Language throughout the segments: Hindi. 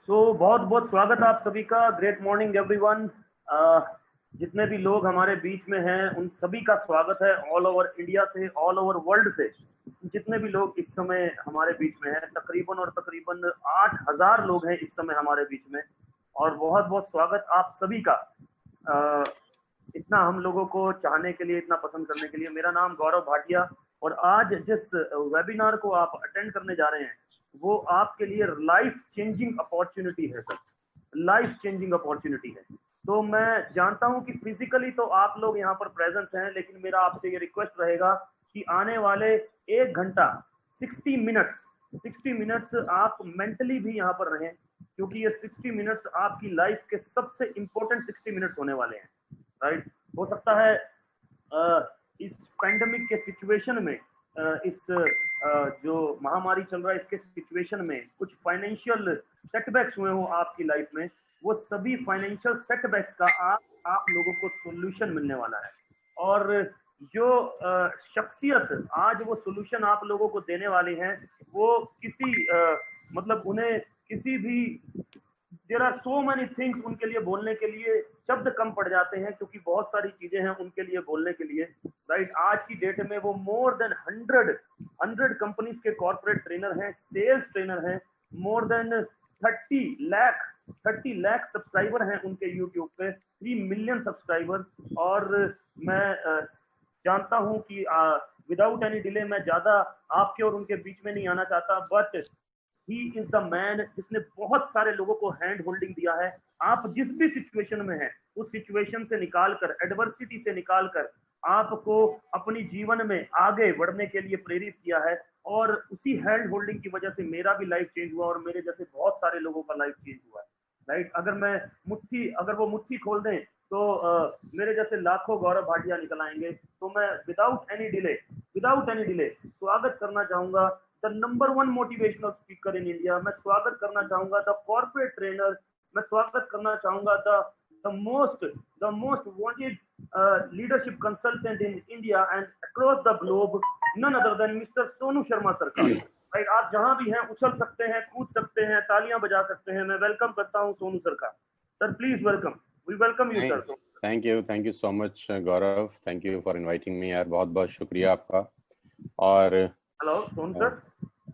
बहुत बहुत स्वागत आप सभी का। Great morning everyone. जितने भी लोग हमारे बीच में हैं उन सभी का स्वागत है, ऑल ओवर इंडिया से, ऑल ओवर वर्ल्ड से। जितने भी लोग इस समय हमारे बीच में हैं, तकरीबन 8,000 लोग हैं इस समय हमारे बीच में। और बहुत बहुत स्वागत आप सभी का। इतना हम लोगों को चाहने के लिए, इतना पसंद करने के लिए। मेरा नाम गौरव भाटिया, और आज जिस वेबिनार को आप अटेंड करने जा रहे हैं वो आपके लिए लाइफ चेंजिंग अपॉर्चुनिटी है सर। लाइफ चेंजिंग अपॉर्चुनिटी है। तो मैं जानता हूं कि फिजिकली तो आप लोग यहाँ पर प्रेजेंस हैं, लेकिन मेरा आपसे ये रिक्वेस्ट रहेगा कि आने वाले 1 घंटा 60 मिनट्स आप मेंटली भी यहाँ पर रहें, क्योंकि ये 60 मिनट्स आपकी लाइफ के सबसे इंपॉर्टेंट 60 मिनट्स होने वाले हैं। राइट। हो सकता है इस पैंडेमिक के सिचुएशन में, इस जो महामारी चल रहा है इसके सिचुएशन में कुछ फाइनेंशियल सेटबैक्स हुए हो आपकी लाइफ में, वो सभी फाइनेंशियल सेटबैक्स का आप लोगों को सोल्यूशन मिलने वाला है। और जो शख्सियत आज वो सोल्यूशन आप लोगों को देने वाली हैं, वो किसी मतलब उन्हें किसी भी, there are so many things, उनके लिए बोलने के लिए शब्द कम पड़ जाते हैं, क्योंकि बहुत सारी चीजें हैं उनके लिए बोलने के लिए। राइट। आज की डेट में वो मोर देन 100 कंपनीज के कॉर्पोरेट ट्रेनर हैं, सेल्स ट्रेनर हैं। मोर देन 30 लाख सब्सक्राइबर हैं उनके यूट्यूब पे, 3 मिलियन सब्सक्राइबर। और मैं जानता हूं कि विदाउट एनी डिले मैं ज्यादा आपके और उनके बीच में नहीं आना चाहता, but he is the man जिसने बहुत सारे लोगों को हैंड होल्डिंग दिया है। आप जिस भी सिचुएशन में हैं उस सिचुएशन से निकालकर, एडवर्सिटी से निकालकर आपको अपनी जीवन में आगे बढ़ने के लिए प्रेरित किया है। और उसी हैंड होल्डिंग की वजह से मेरा भी लाइफ चेंज हुआ, और मेरे जैसे बहुत सारे लोगों का लाइफ चेंज हुआ है। राइट। अगर वो मुट्ठी खोल दें तो मेरे जैसे लाखों गौरव भाटिया निकल आएंगे। तो मैं विदाउट एनी डिले स्वागत करना चाहूंगा the number 1 motivational speaker in India. मैं स्वागत करना चाहूंगा द कॉर्पोरेट ट्रेनर। मैं स्वागत करना चाहूंगा the most wanted leadership consultant in India and across the globe, none other than mister Sonu Sharma sir का। राइट। आप जहां भी हैं उछल सकते हैं, कूद सकते हैं, तालियां बजा सकते हैं। मैं वेलकम करता हूं सोनू सर का। Sir please welcome. We welcome you sir. Thank you so much Gaurav, thank you for inviting me यार, बहुत बहुत शुक्रिया आपका। और हेलो सोनू सर।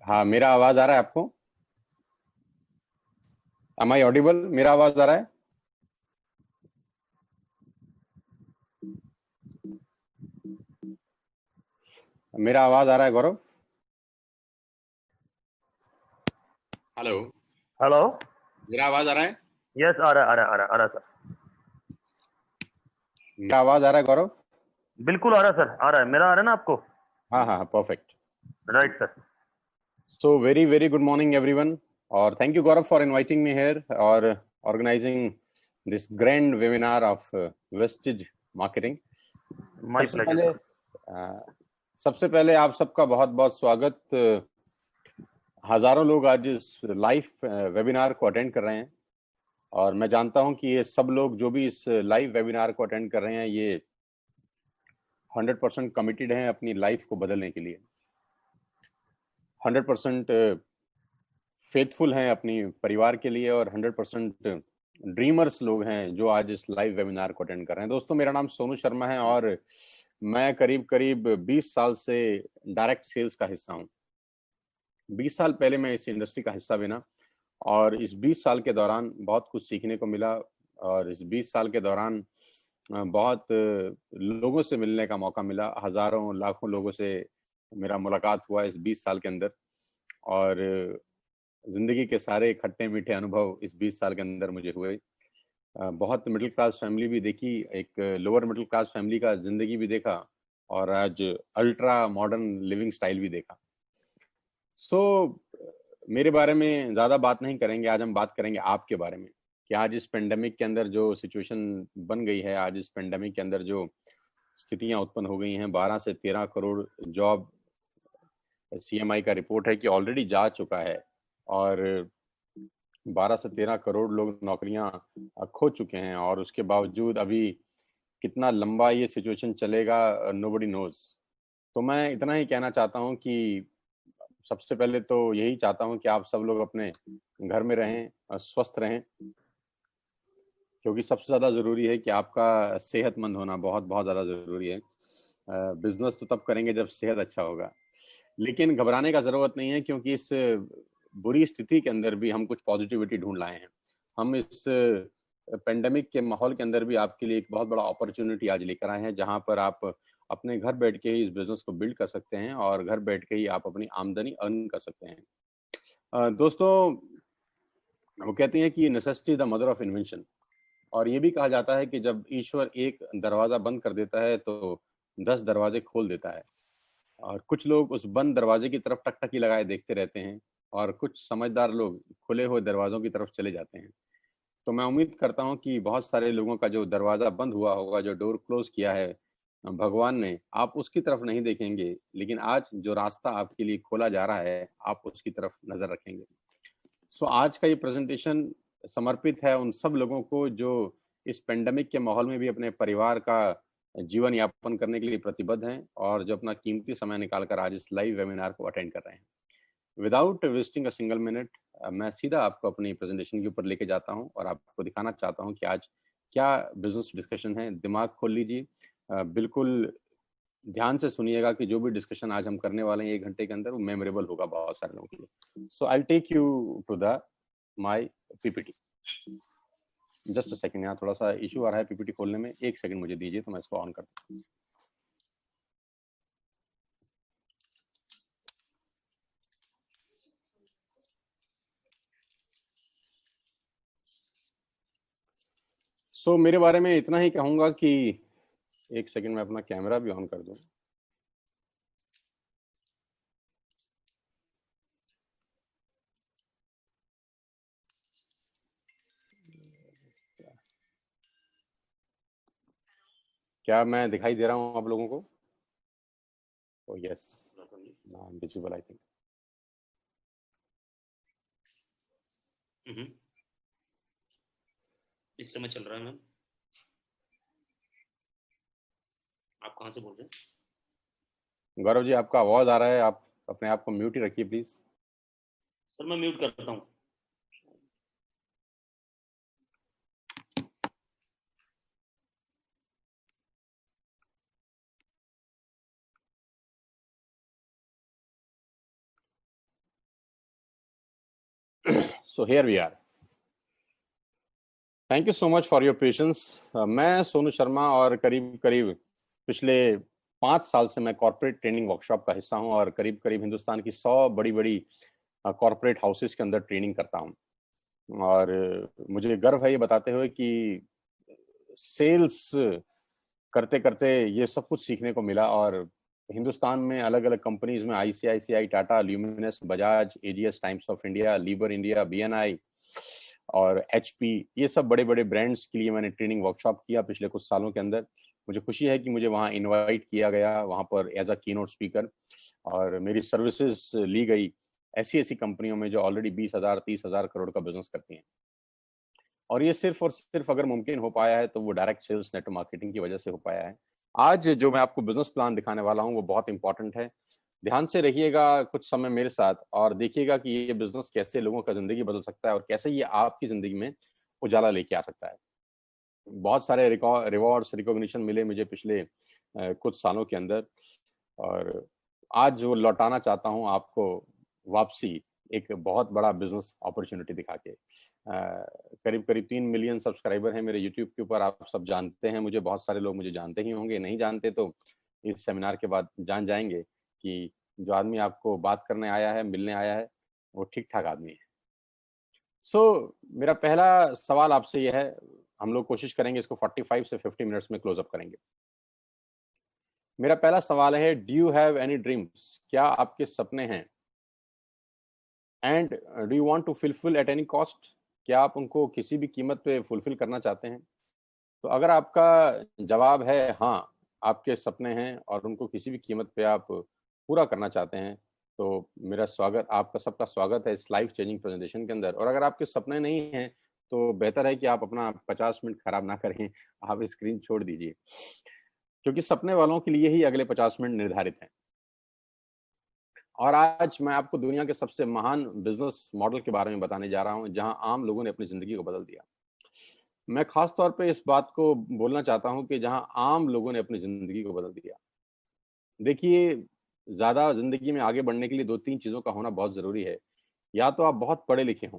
हाँ, मेरा आवाज आ रहा है आपको? Am I audible? मेरा आवाज आ रहा है? मेरा आवाज आ रहा है गौरव? हेलो हेलो, मेरा आवाज आ रहा है? यस आ रहा है सर। मेरा आवाज आ रहा है गौरव? बिल्कुल आ रहा है सर, आ रहा है। मेरा आ रहा है ना आपको? हाँ, perfect. Right sir. So very very good morning everyone, और thank you Gaurav for inviting me here और organising this grand webinar of Vestige marketing. सबसे पहले आप सबका बहुत बहुत स्वागत। हजारों लोग आज इस लाइव वेबिनार को अटेंड कर रहे हैं, और मैं जानता हूं कि ये सब लोग जो भी इस लाइव वेबिनार को अटेंड कर रहे हैं, ये 100% कमिटेड हैं अपनी लाइफ को बदलने के लिए, 100% फेथफुल हैं अपनी परिवार के लिए, और 100% ड्रीमर्स लोग हैं जो आज इस लाइव वेबिनार को अटेंड कर रहे हैं। दोस्तों, मेरा नाम सोनू शर्मा है और मैं करीब 20 साल से डायरेक्ट सेल्स का हिस्सा हूं। 20 साल पहले मैं इस इंडस्ट्री का हिस्सा बना, और इस 20 साल के दौरान बहुत कुछ सीखने को मिला, और इस 20 साल के दौरान बहुत लोगों से मिलने का मौका मिला। हजारों लाखों लोगों से मेरा मुलाकात हुआ इस 20 साल के अंदर, और जिंदगी के सारे खट्टे मीठे अनुभव इस 20 साल के अंदर मुझे हुए। बहुत मिडिल क्लास फैमिली भी देखी, एक लोअर मिडिल क्लास फैमिली का जिंदगी भी देखा, और आज अल्ट्रा मॉडर्न लिविंग स्टाइल भी देखा। मेरे बारे में ज्यादा बात नहीं करेंगे, आज हम बात करेंगे आपके बारे में कि आज इस पेंडेमिक के अंदर जो सिचुएशन बन गई है, आज इस पेंडेमिक के अंदर जो स्थितियां उत्पन्न हो गई हैं, 12 से 13 करोड़ जॉब CMI का रिपोर्ट है कि ऑलरेडी जा चुका है, और 12 से 13 करोड़ लोग नौकरियां खो चुके हैं, और उसके बावजूद अभी कितना लंबा ये सिचुएशन चलेगा नोबडी नोज। तो मैं इतना ही कहना चाहता हूं कि सबसे पहले तो यही चाहता हूं कि आप सब लोग अपने घर में रहें और स्वस्थ रहें, क्योंकि सबसे ज़्यादा ज़रूरी है कि आपका सेहतमंद होना बहुत बहुत ज़्यादा ज़रूरी है। बिजनेस तो तब करेंगे जब सेहत अच्छा होगा, लेकिन घबराने का ज़रूरत नहीं है, क्योंकि इस बुरी स्थिति के अंदर भी हम कुछ पॉजिटिविटी ढूंढ लाए हैं। हम इस पेंडेमिक के माहौल के अंदर भी आपके लिए एक बहुत बड़ा अपॉर्चुनिटी आज लेकर आए हैं, जहां पर आप अपने घर बैठ के ही इस बिजनेस को बिल्ड कर सकते हैं और घर बैठ के ही आप अपनी आमदनी अर्न कर सकते हैं। दोस्तों, वो कहते हैं कि necessity the mother of invention, और ये भी कहा जाता है कि जब ईश्वर एक दरवाजा बंद कर देता है तो 10 दरवाजे खोल देता है। और कुछ लोग उस बंद दरवाजे की तरफ टकटकी लगाए देखते रहते हैं, और कुछ समझदार लोग खुले हुए दरवाजों की तरफ चले जाते हैं। तो मैं उम्मीद करता हूं कि बहुत सारे लोगों का जो दरवाजा बंद हुआ होगा, जो डोर क्लोज किया है भगवान ने, आप उसकी तरफ नहीं देखेंगे, लेकिन आज जो रास्ता आपके लिए खोला जा रहा है आप उसकी तरफ नजर रखेंगे। सो आज का ये प्रेजेंटेशन समर्पित है उन सब लोगों को जो इस पेंडेमिक के माहौल में भी अपने परिवार का जीवन यापन करने के लिए प्रतिबद्ध हैं और जो अपना कीमती समय निकालकर आज इस लाइव वेबिनार को अटेंड कर रहे हैं। Without wasting a single minute, मैं सीधा आपको अपनी प्रेजेंटेशन के ऊपर लेके जाता हूं और आपको दिखाना चाहता हूं कि आज क्या बिजनेस डिस्कशन है। दिमाग खोल लीजिए, बिल्कुल ध्यान से सुनिएगा कि जो भी डिस्कशन आज हम करने वाले हैं 1 घंटे के अंदर, वो मेमोरेबल होगा बहुत सारे लोगों के लिए। So I take you to the my PPT. Just a second, यहाँ थोड़ा सा इशू आ रहा है पीपीटी खोलने में, 1 सेकंड मुझे दीजिए तो मैं इसको ऑन करता हूँ। सो मेरे बारे में इतना ही कहूंगा कि 1 सेकंड में अपना कैमरा भी ऑन कर दूं। क्या मैं दिखाई दे रहा हूं आप लोगों को? Oh yes, visible I think. इस समय चल रहा है मैम। आप कहाँ से बोल रहे हैं? गौरव जी, आपका आवाज आ रहा है, आप अपने आप को म्यूट ही रखिए प्लीज। सर मैं म्यूट करता हूँ। So here we are. Thank you so much for your patience. मैं सोनू शर्मा और करीब करीब पिछले 5 साल से मैं कॉर्पोरेट ट्रेनिंग वर्कशॉप का हिस्सा हूं और करीब करीब हिंदुस्तान की 100 बड़ी बड़ी कॉर्पोरेट हाउसेस के अंदर ट्रेनिंग करता हूं। और मुझे गर्व है ये बताते हुए कि सेल्स करते करते ये सब कुछ सीखने को मिला, और हिंदुस्तान में अलग अलग कंपनीज में ICICI, Tata, Luminous, Bajaj, AGS, Times of India, लीबर इंडिया, बीएनआई और एचपी, ये सब बड़े बड़े ब्रांड्स के लिए मैंने ट्रेनिंग वर्कशॉप किया पिछले कुछ सालों के अंदर। मुझे खुशी है कि मुझे वहाँ इनवाइट किया गया, वहाँ पर एज अ कीनोट स्पीकर, और मेरी सर्विसेज ली गई ऐसी ऐसी कंपनियों में जो ऑलरेडी 20,000 30,000 करोड़ का बिजनेस करती हैं। और ये सिर्फ और सिर्फ अगर मुमकिन हो पाया है तो वो डायरेक्ट सेल्स नेटवर्क मार्केटिंग की वजह से हो पाया है। आज जो मैं आपको बिजनेस प्लान दिखाने वाला हूँ वो बहुत इंपॉर्टेंट है। ध्यान से रहिएगा कुछ समय मेरे साथ और देखिएगा कि ये बिजनेस कैसे लोगों का जिंदगी बदल सकता है और कैसे ये आपकी जिंदगी में उजाला लेके आ सकता है। बहुत सारे रिवॉर्ड्स, रिकॉग्निशन मिले मुझे पिछले कुछ सालों के अंदर, और आज वो लौटाना चाहता हूँ आपको वापसी एक बहुत बड़ा बिजनेस अपॉर्चुनिटी दिखा के। करीब करीब 3 मिलियन सब्सक्राइबर हैं मेरे यूट्यूब के ऊपर, आप सब जानते हैं मुझे, बहुत सारे लोग मुझे जानते ही होंगे, नहीं जानते तो इस सेमिनार के बाद जान जाएंगे कि जो आदमी आपको बात करने आया है, मिलने आया है, वो ठीक ठाक आदमी है। मेरा पहला सवाल आपसे यह है, हम लोग कोशिश करेंगे इसको 45 से 50 मिनट्स में क्लोज अप करेंगे। मेरा पहला सवाल है, do you have any dreams? क्या आपके सपने हैं? And do you want to fulfil at any cost? क्या आप उनको किसी भी कीमत पे फुलफिल करना चाहते हैं? तो अगर आपका जवाब है हाँ, आपके सपने हैं और उनको किसी भी कीमत पे आप पूरा करना चाहते हैं, तो मेरा स्वागत, आपका सबका स्वागत है इस लाइफ चेंजिंग प्रेजेंटेशन के अंदर। और अगर आपके सपने नहीं हैं तो बेहतर है कि आप अपना 50 मिनट खराब ना करें, आप स्क्रीन छोड़ दीजिए, क्योंकि सपने वालों के लिए ही अगले 50 मिनट निर्धारित हैं। और आज मैं आपको दुनिया के सबसे महान बिजनेस मॉडल के बारे में बताने जा रहा हूं, जहां आम लोगों ने अपनी जिंदगी को बदल दिया। मैं खास तौर पे इस बात को बोलना चाहता हूं कि जहां आम लोगों ने अपनी जिंदगी को बदल दिया। देखिए, ज्यादा जिंदगी में आगे बढ़ने के लिए 2-3 चीजों का होना बहुत जरूरी है। या तो आप बहुत पढ़े लिखे हों,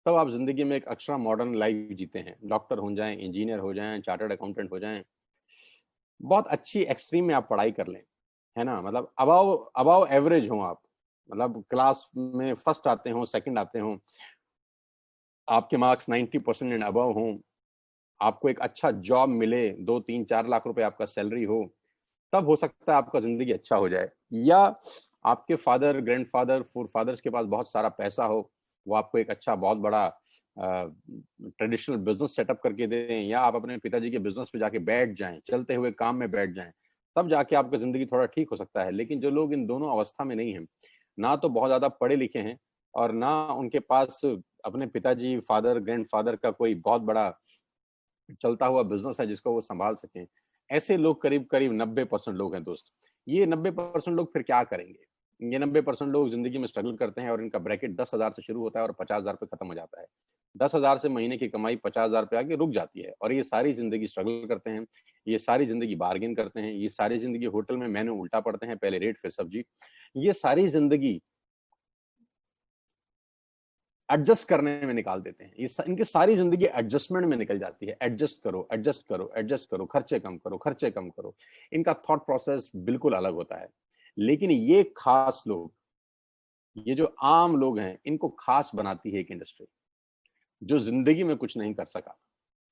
तब आप जिंदगी में एक एक्स्ट्रा मॉडर्न लाइफ जीते हैं, डॉक्टर हो जाएं, इंजीनियर हो जाएं, चार्टर्ड अकाउंटेंट हो जाएं, बहुत अच्छी एक्सट्रीम में आप पढ़ाई कर लें, है ना, मतलब अबाव अबाव एवरेज हो आप, मतलब क्लास में फर्स्ट आते हो, सेकंड आते हो, आपके मार्क्स 90% एंड अबव हों, आपको एक अच्छा जॉब मिले, 2-3-4 लाख रुपए आपका सैलरी हो, तब हो सकता है आपका जिंदगी अच्छा हो जाए। या आपके फादर, ग्रैंडफादर, फोरफादर्स के पास बहुत सारा पैसा हो, वो आपको एक अच्छा बहुत बड़ा ट्रेडिशनल बिजनेस सेटअप करके दें, या आप अपने पिताजी के बिजनेस पे जाके बैठ जाएं, चलते हुए काम में बैठ जाएं, तब जाके आपका जिंदगी थोड़ा ठीक हो सकता है। लेकिन जो लोग इन दोनों अवस्था में नहीं हैं, ना तो बहुत ज्यादा पढ़े लिखे हैं और ना उनके पास अपने पिताजी, फादर, ग्रैंडफादर का कोई बहुत बड़ा चलता हुआ बिजनेस है जिसको वो संभाल सकें, ऐसे लोग करीब करीब 90% लोग हैं दोस्त। ये 90% लोग फिर क्या करेंगे? ये 90% लोग जिंदगी में स्ट्रगल करते हैं और इनका ब्रैकेट 10,000 से शुरू होता है और 50,000 पे खत्म हो जाता है। 10,000 से महीने की कमाई 50,000 पे आके रुक जाती है, और ये सारी जिंदगी स्ट्रगल करते हैं, ये सारी जिंदगी बार्गेन करते हैं, ये सारी जिंदगी होटल में मेन्यू उल्टा पड़ते हैं, पहले रेट फिर सब्जी, ये सारी जिंदगी एडजस्ट करने में निकाल देते हैं। इनकी सारी जिंदगी एडजस्टमेंट में निकल जाती है। एडजस्ट करो, एडजस्ट करो, एडजस्ट करो, खर्चे कम करो, खर्चे कम करो। इनका थॉट प्रोसेस बिल्कुल अलग होता है। लेकिन ये खास लोग, ये जो आम लोग हैं, इनको खास बनाती है एक इंडस्ट्री। जो जिंदगी में कुछ नहीं कर सका,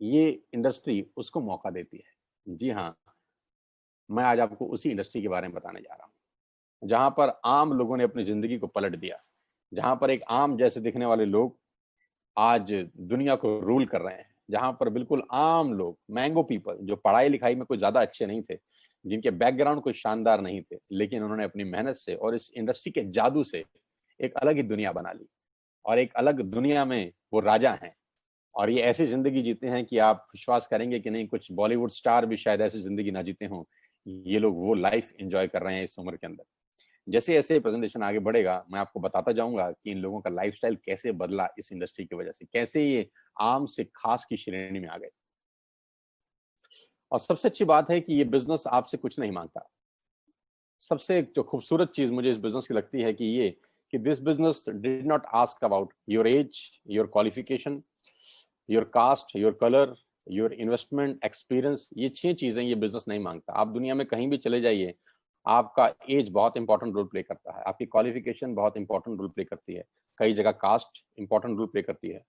ये इंडस्ट्री उसको मौका देती है। जी हाँ, मैं आज आपको उसी इंडस्ट्री के बारे में बताने जा रहा हूं, जहां पर आम लोगों ने अपनी जिंदगी को पलट दिया, जहां पर एक आम जैसे दिखने वाले लोग आज दुनिया को रूल कर रहे हैं, जहां पर बिल्कुल आम लोग, मैंगो पीपल, जो पढ़ाई लिखाई में कोई ज्यादा अच्छे नहीं थे, जिनके बैकग्राउंड कोई शानदार नहीं थे, लेकिन उन्होंने अपनी मेहनत से और इस इंडस्ट्री के जादू से एक अलग ही दुनिया बना ली, और एक अलग दुनिया में वो राजा हैं। और ये ऐसी जिंदगी जीते हैं कि आप विश्वास करेंगे कि नहीं, कुछ बॉलीवुड स्टार भी शायद ऐसी जिंदगी ना जीते हों। ये लोग वो लाइफ एंजॉय कर रहे हैं इस उम्र के अंदर। जैसे जैसे प्रेजेंटेशन आगे बढ़ेगा, मैं आपको बताता जाऊंगा कि इन लोगों का लाइफस्टाइल कैसे बदला इस इंडस्ट्री की वजह से, कैसे ये आम से खास की श्रेणी में आ गए। और सबसे अच्छी बात है कि ये बिजनेस आपसे कुछ नहीं मांगता। सबसे जो खूबसूरत चीज मुझे इस बिजनेस की लगती है कि this business did not ask about your age, your qualification, your cast, your colour, your investment experience. ये 6 चीजें ये बिजनेस नहीं मांगता। आप दुनिया में कहीं भी चले जाइए, आपका एज बहुत इंपॉर्टेंट रोल प्ले करता है, आपकी क्वालिफिकेशन बहुत इंपॉर्टेंट रोल प्ले करती है, कई जगह कास्ट इंपॉर्टेंट रोल प्ले करती है,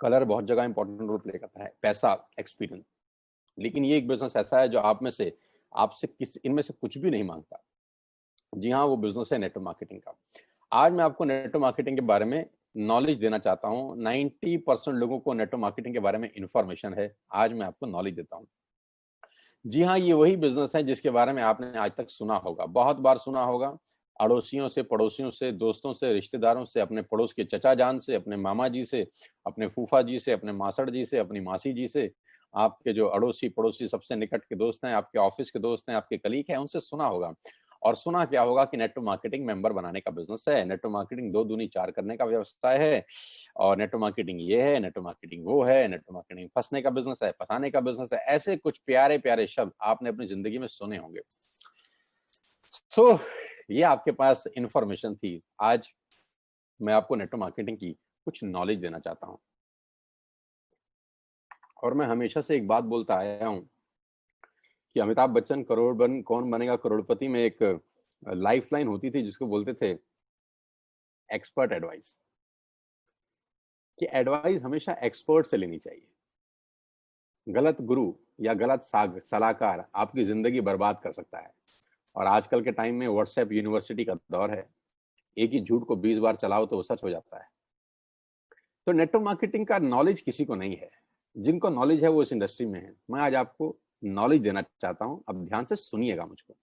कलर बहुत जगह इंपॉर्टेंट रोल प्ले करता है, पैसा, एक्सपीरियंस। लेकिन ये एक बिजनेस ऐसा है जो आपसे किस इनमें से कुछ भी नहीं मांगता। जी हाँ, वो बिजनेस है नेटवर्क मार्केटिंग का। आज मैं आपको नेटवर्क मार्केटिंग के बारे में नॉलेज देना चाहता हूँ। 90% लोगों को नेटवर्क मार्केटिंग के बारे में इंफॉर्मेशन है, आज मैं आपको नॉलेज देता हूँ। जी हाँ, ये वही बिजनेस है जिसके बारे में आपने आज तक सुना होगा, बहुत बार सुना होगा, अड़ोसियों से, पड़ोसियों से, दोस्तों से, रिश्तेदारों से, अपने पड़ोस के चचा जान से, अपने मामा जी से, अपने फूफा जी से, अपने मासड़ जी से, अपनी मासी जी से, आपके जो अड़ोसी पड़ोसी सबसे निकट के दोस्त हैं, आपके ऑफिस के दोस्त हैं, आपके कलीग हैं, उनसे सुना होगा। और सुना क्या होगा कि नेटवर्क मार्केटिंग मेंबर बनाने का बिजनेस है, नेटवर्क मार्केटिंग 2 दूनी 4 करने का व्यवसाय है, और नेटवर्क मार्केटिंग ये है, नेटवर्क मार्केटिंग वो है, नेटवर्क मार्केटिंग फंसने का बिजनेस है, फंसाने का बिजनेस है। ऐसे कुछ प्यारे प्यारे शब्द आपने अपनी जिंदगी में सुने होंगे। ये आपके पास इंफॉर्मेशन थी। आज मैं आपको नेटवर्क मार्केटिंग की कुछ नॉलेज देना चाहता हूं। और मैं हमेशा से एक बात बोलता आया हूं कि अमिताभ बच्चन कौन बनेगा करोड़पति में एक लाइफलाइन होती थी जिसको बोलते थे एक्सपर्ट एडवाइस, कि एडवाइस हमेशा एक्सपर्ट से लेनी चाहिए। गलत गुरु या गलत सलाहकार आपकी जिंदगी बर्बाद कर सकता है। और आजकल के टाइम में व्हाट्सएप यूनिवर्सिटी का दौर है, एक ही झूठ को 20 बार चलाओ तो वो सच हो जाता है। तो नेटवर्क मार्केटिंग का नॉलेज किसी को नहीं है, जिनको नॉलेज है वो इस इंडस्ट्री में है। मैं आज आपको नॉलेज देना चाहता हूं, अब ध्यान से सुनिएगा मुझको।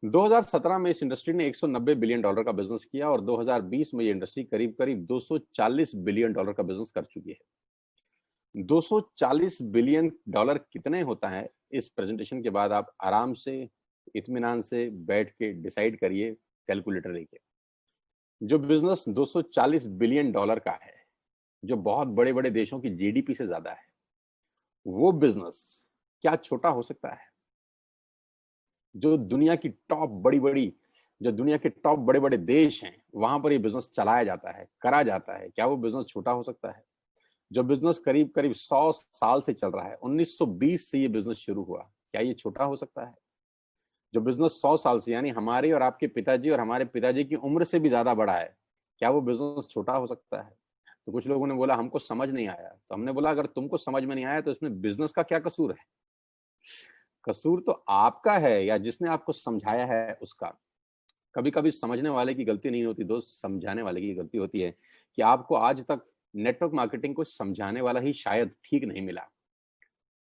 2017 में इस इंडस्ट्री ने $190 बिलियन का बिजनेस किया, और 2020 में ये इंडस्ट्री करीब करीब $240 बिलियन का बिजनेस कर चुकी है। $240 बिलियन कितने होता है, इस प्रेजेंटेशन के बाद आप आराम से इत्मीनान से बैठ के डिसाइड करिए, कैलकुलेटर लेके। जो बिजनेस 240 बिलियन डॉलर का है, जो बहुत बड़े बड़े देशों की जीडीपी से ज्यादा है, वो बिजनेस क्या छोटा हो सकता है? जो दुनिया की टॉप बड़ी बड़ी जो दुनिया के टॉप बड़े बड़े देश हैं, वहां पर ये बिजनेस चलाया जाता है, करा जाता है, क्या वो बिजनेस छोटा हो सकता है? जो बिजनेस करीब करीब 100 साल से चल रहा है, 1920 से ये बिजनेस शुरू हुआ, क्या ये छोटा हो सकता है? जो बिजनेस 100 साल से, यानी हमारे और आपके पिताजी और हमारे पिताजी की उम्र से भी ज्यादा बड़ा है, क्या वो बिजनेस छोटा हो सकता है? तो कुछ लोगों ने बोला हमको समझ नहीं आया। तो हमने बोला अगर तुमको समझ में नहीं आया तो इसमें बिजनेस का क्या कसूर है? कसूर तो आपका है या जिसने आपको समझाया है उसका। कभी कभी समझने वाले की गलती नहीं होती दोस्त, समझाने वाले की गलती होती है कि आपको आज तक नेटवर्क मार्केटिंग को समझाने वाला ही शायद ठीक नहीं मिला।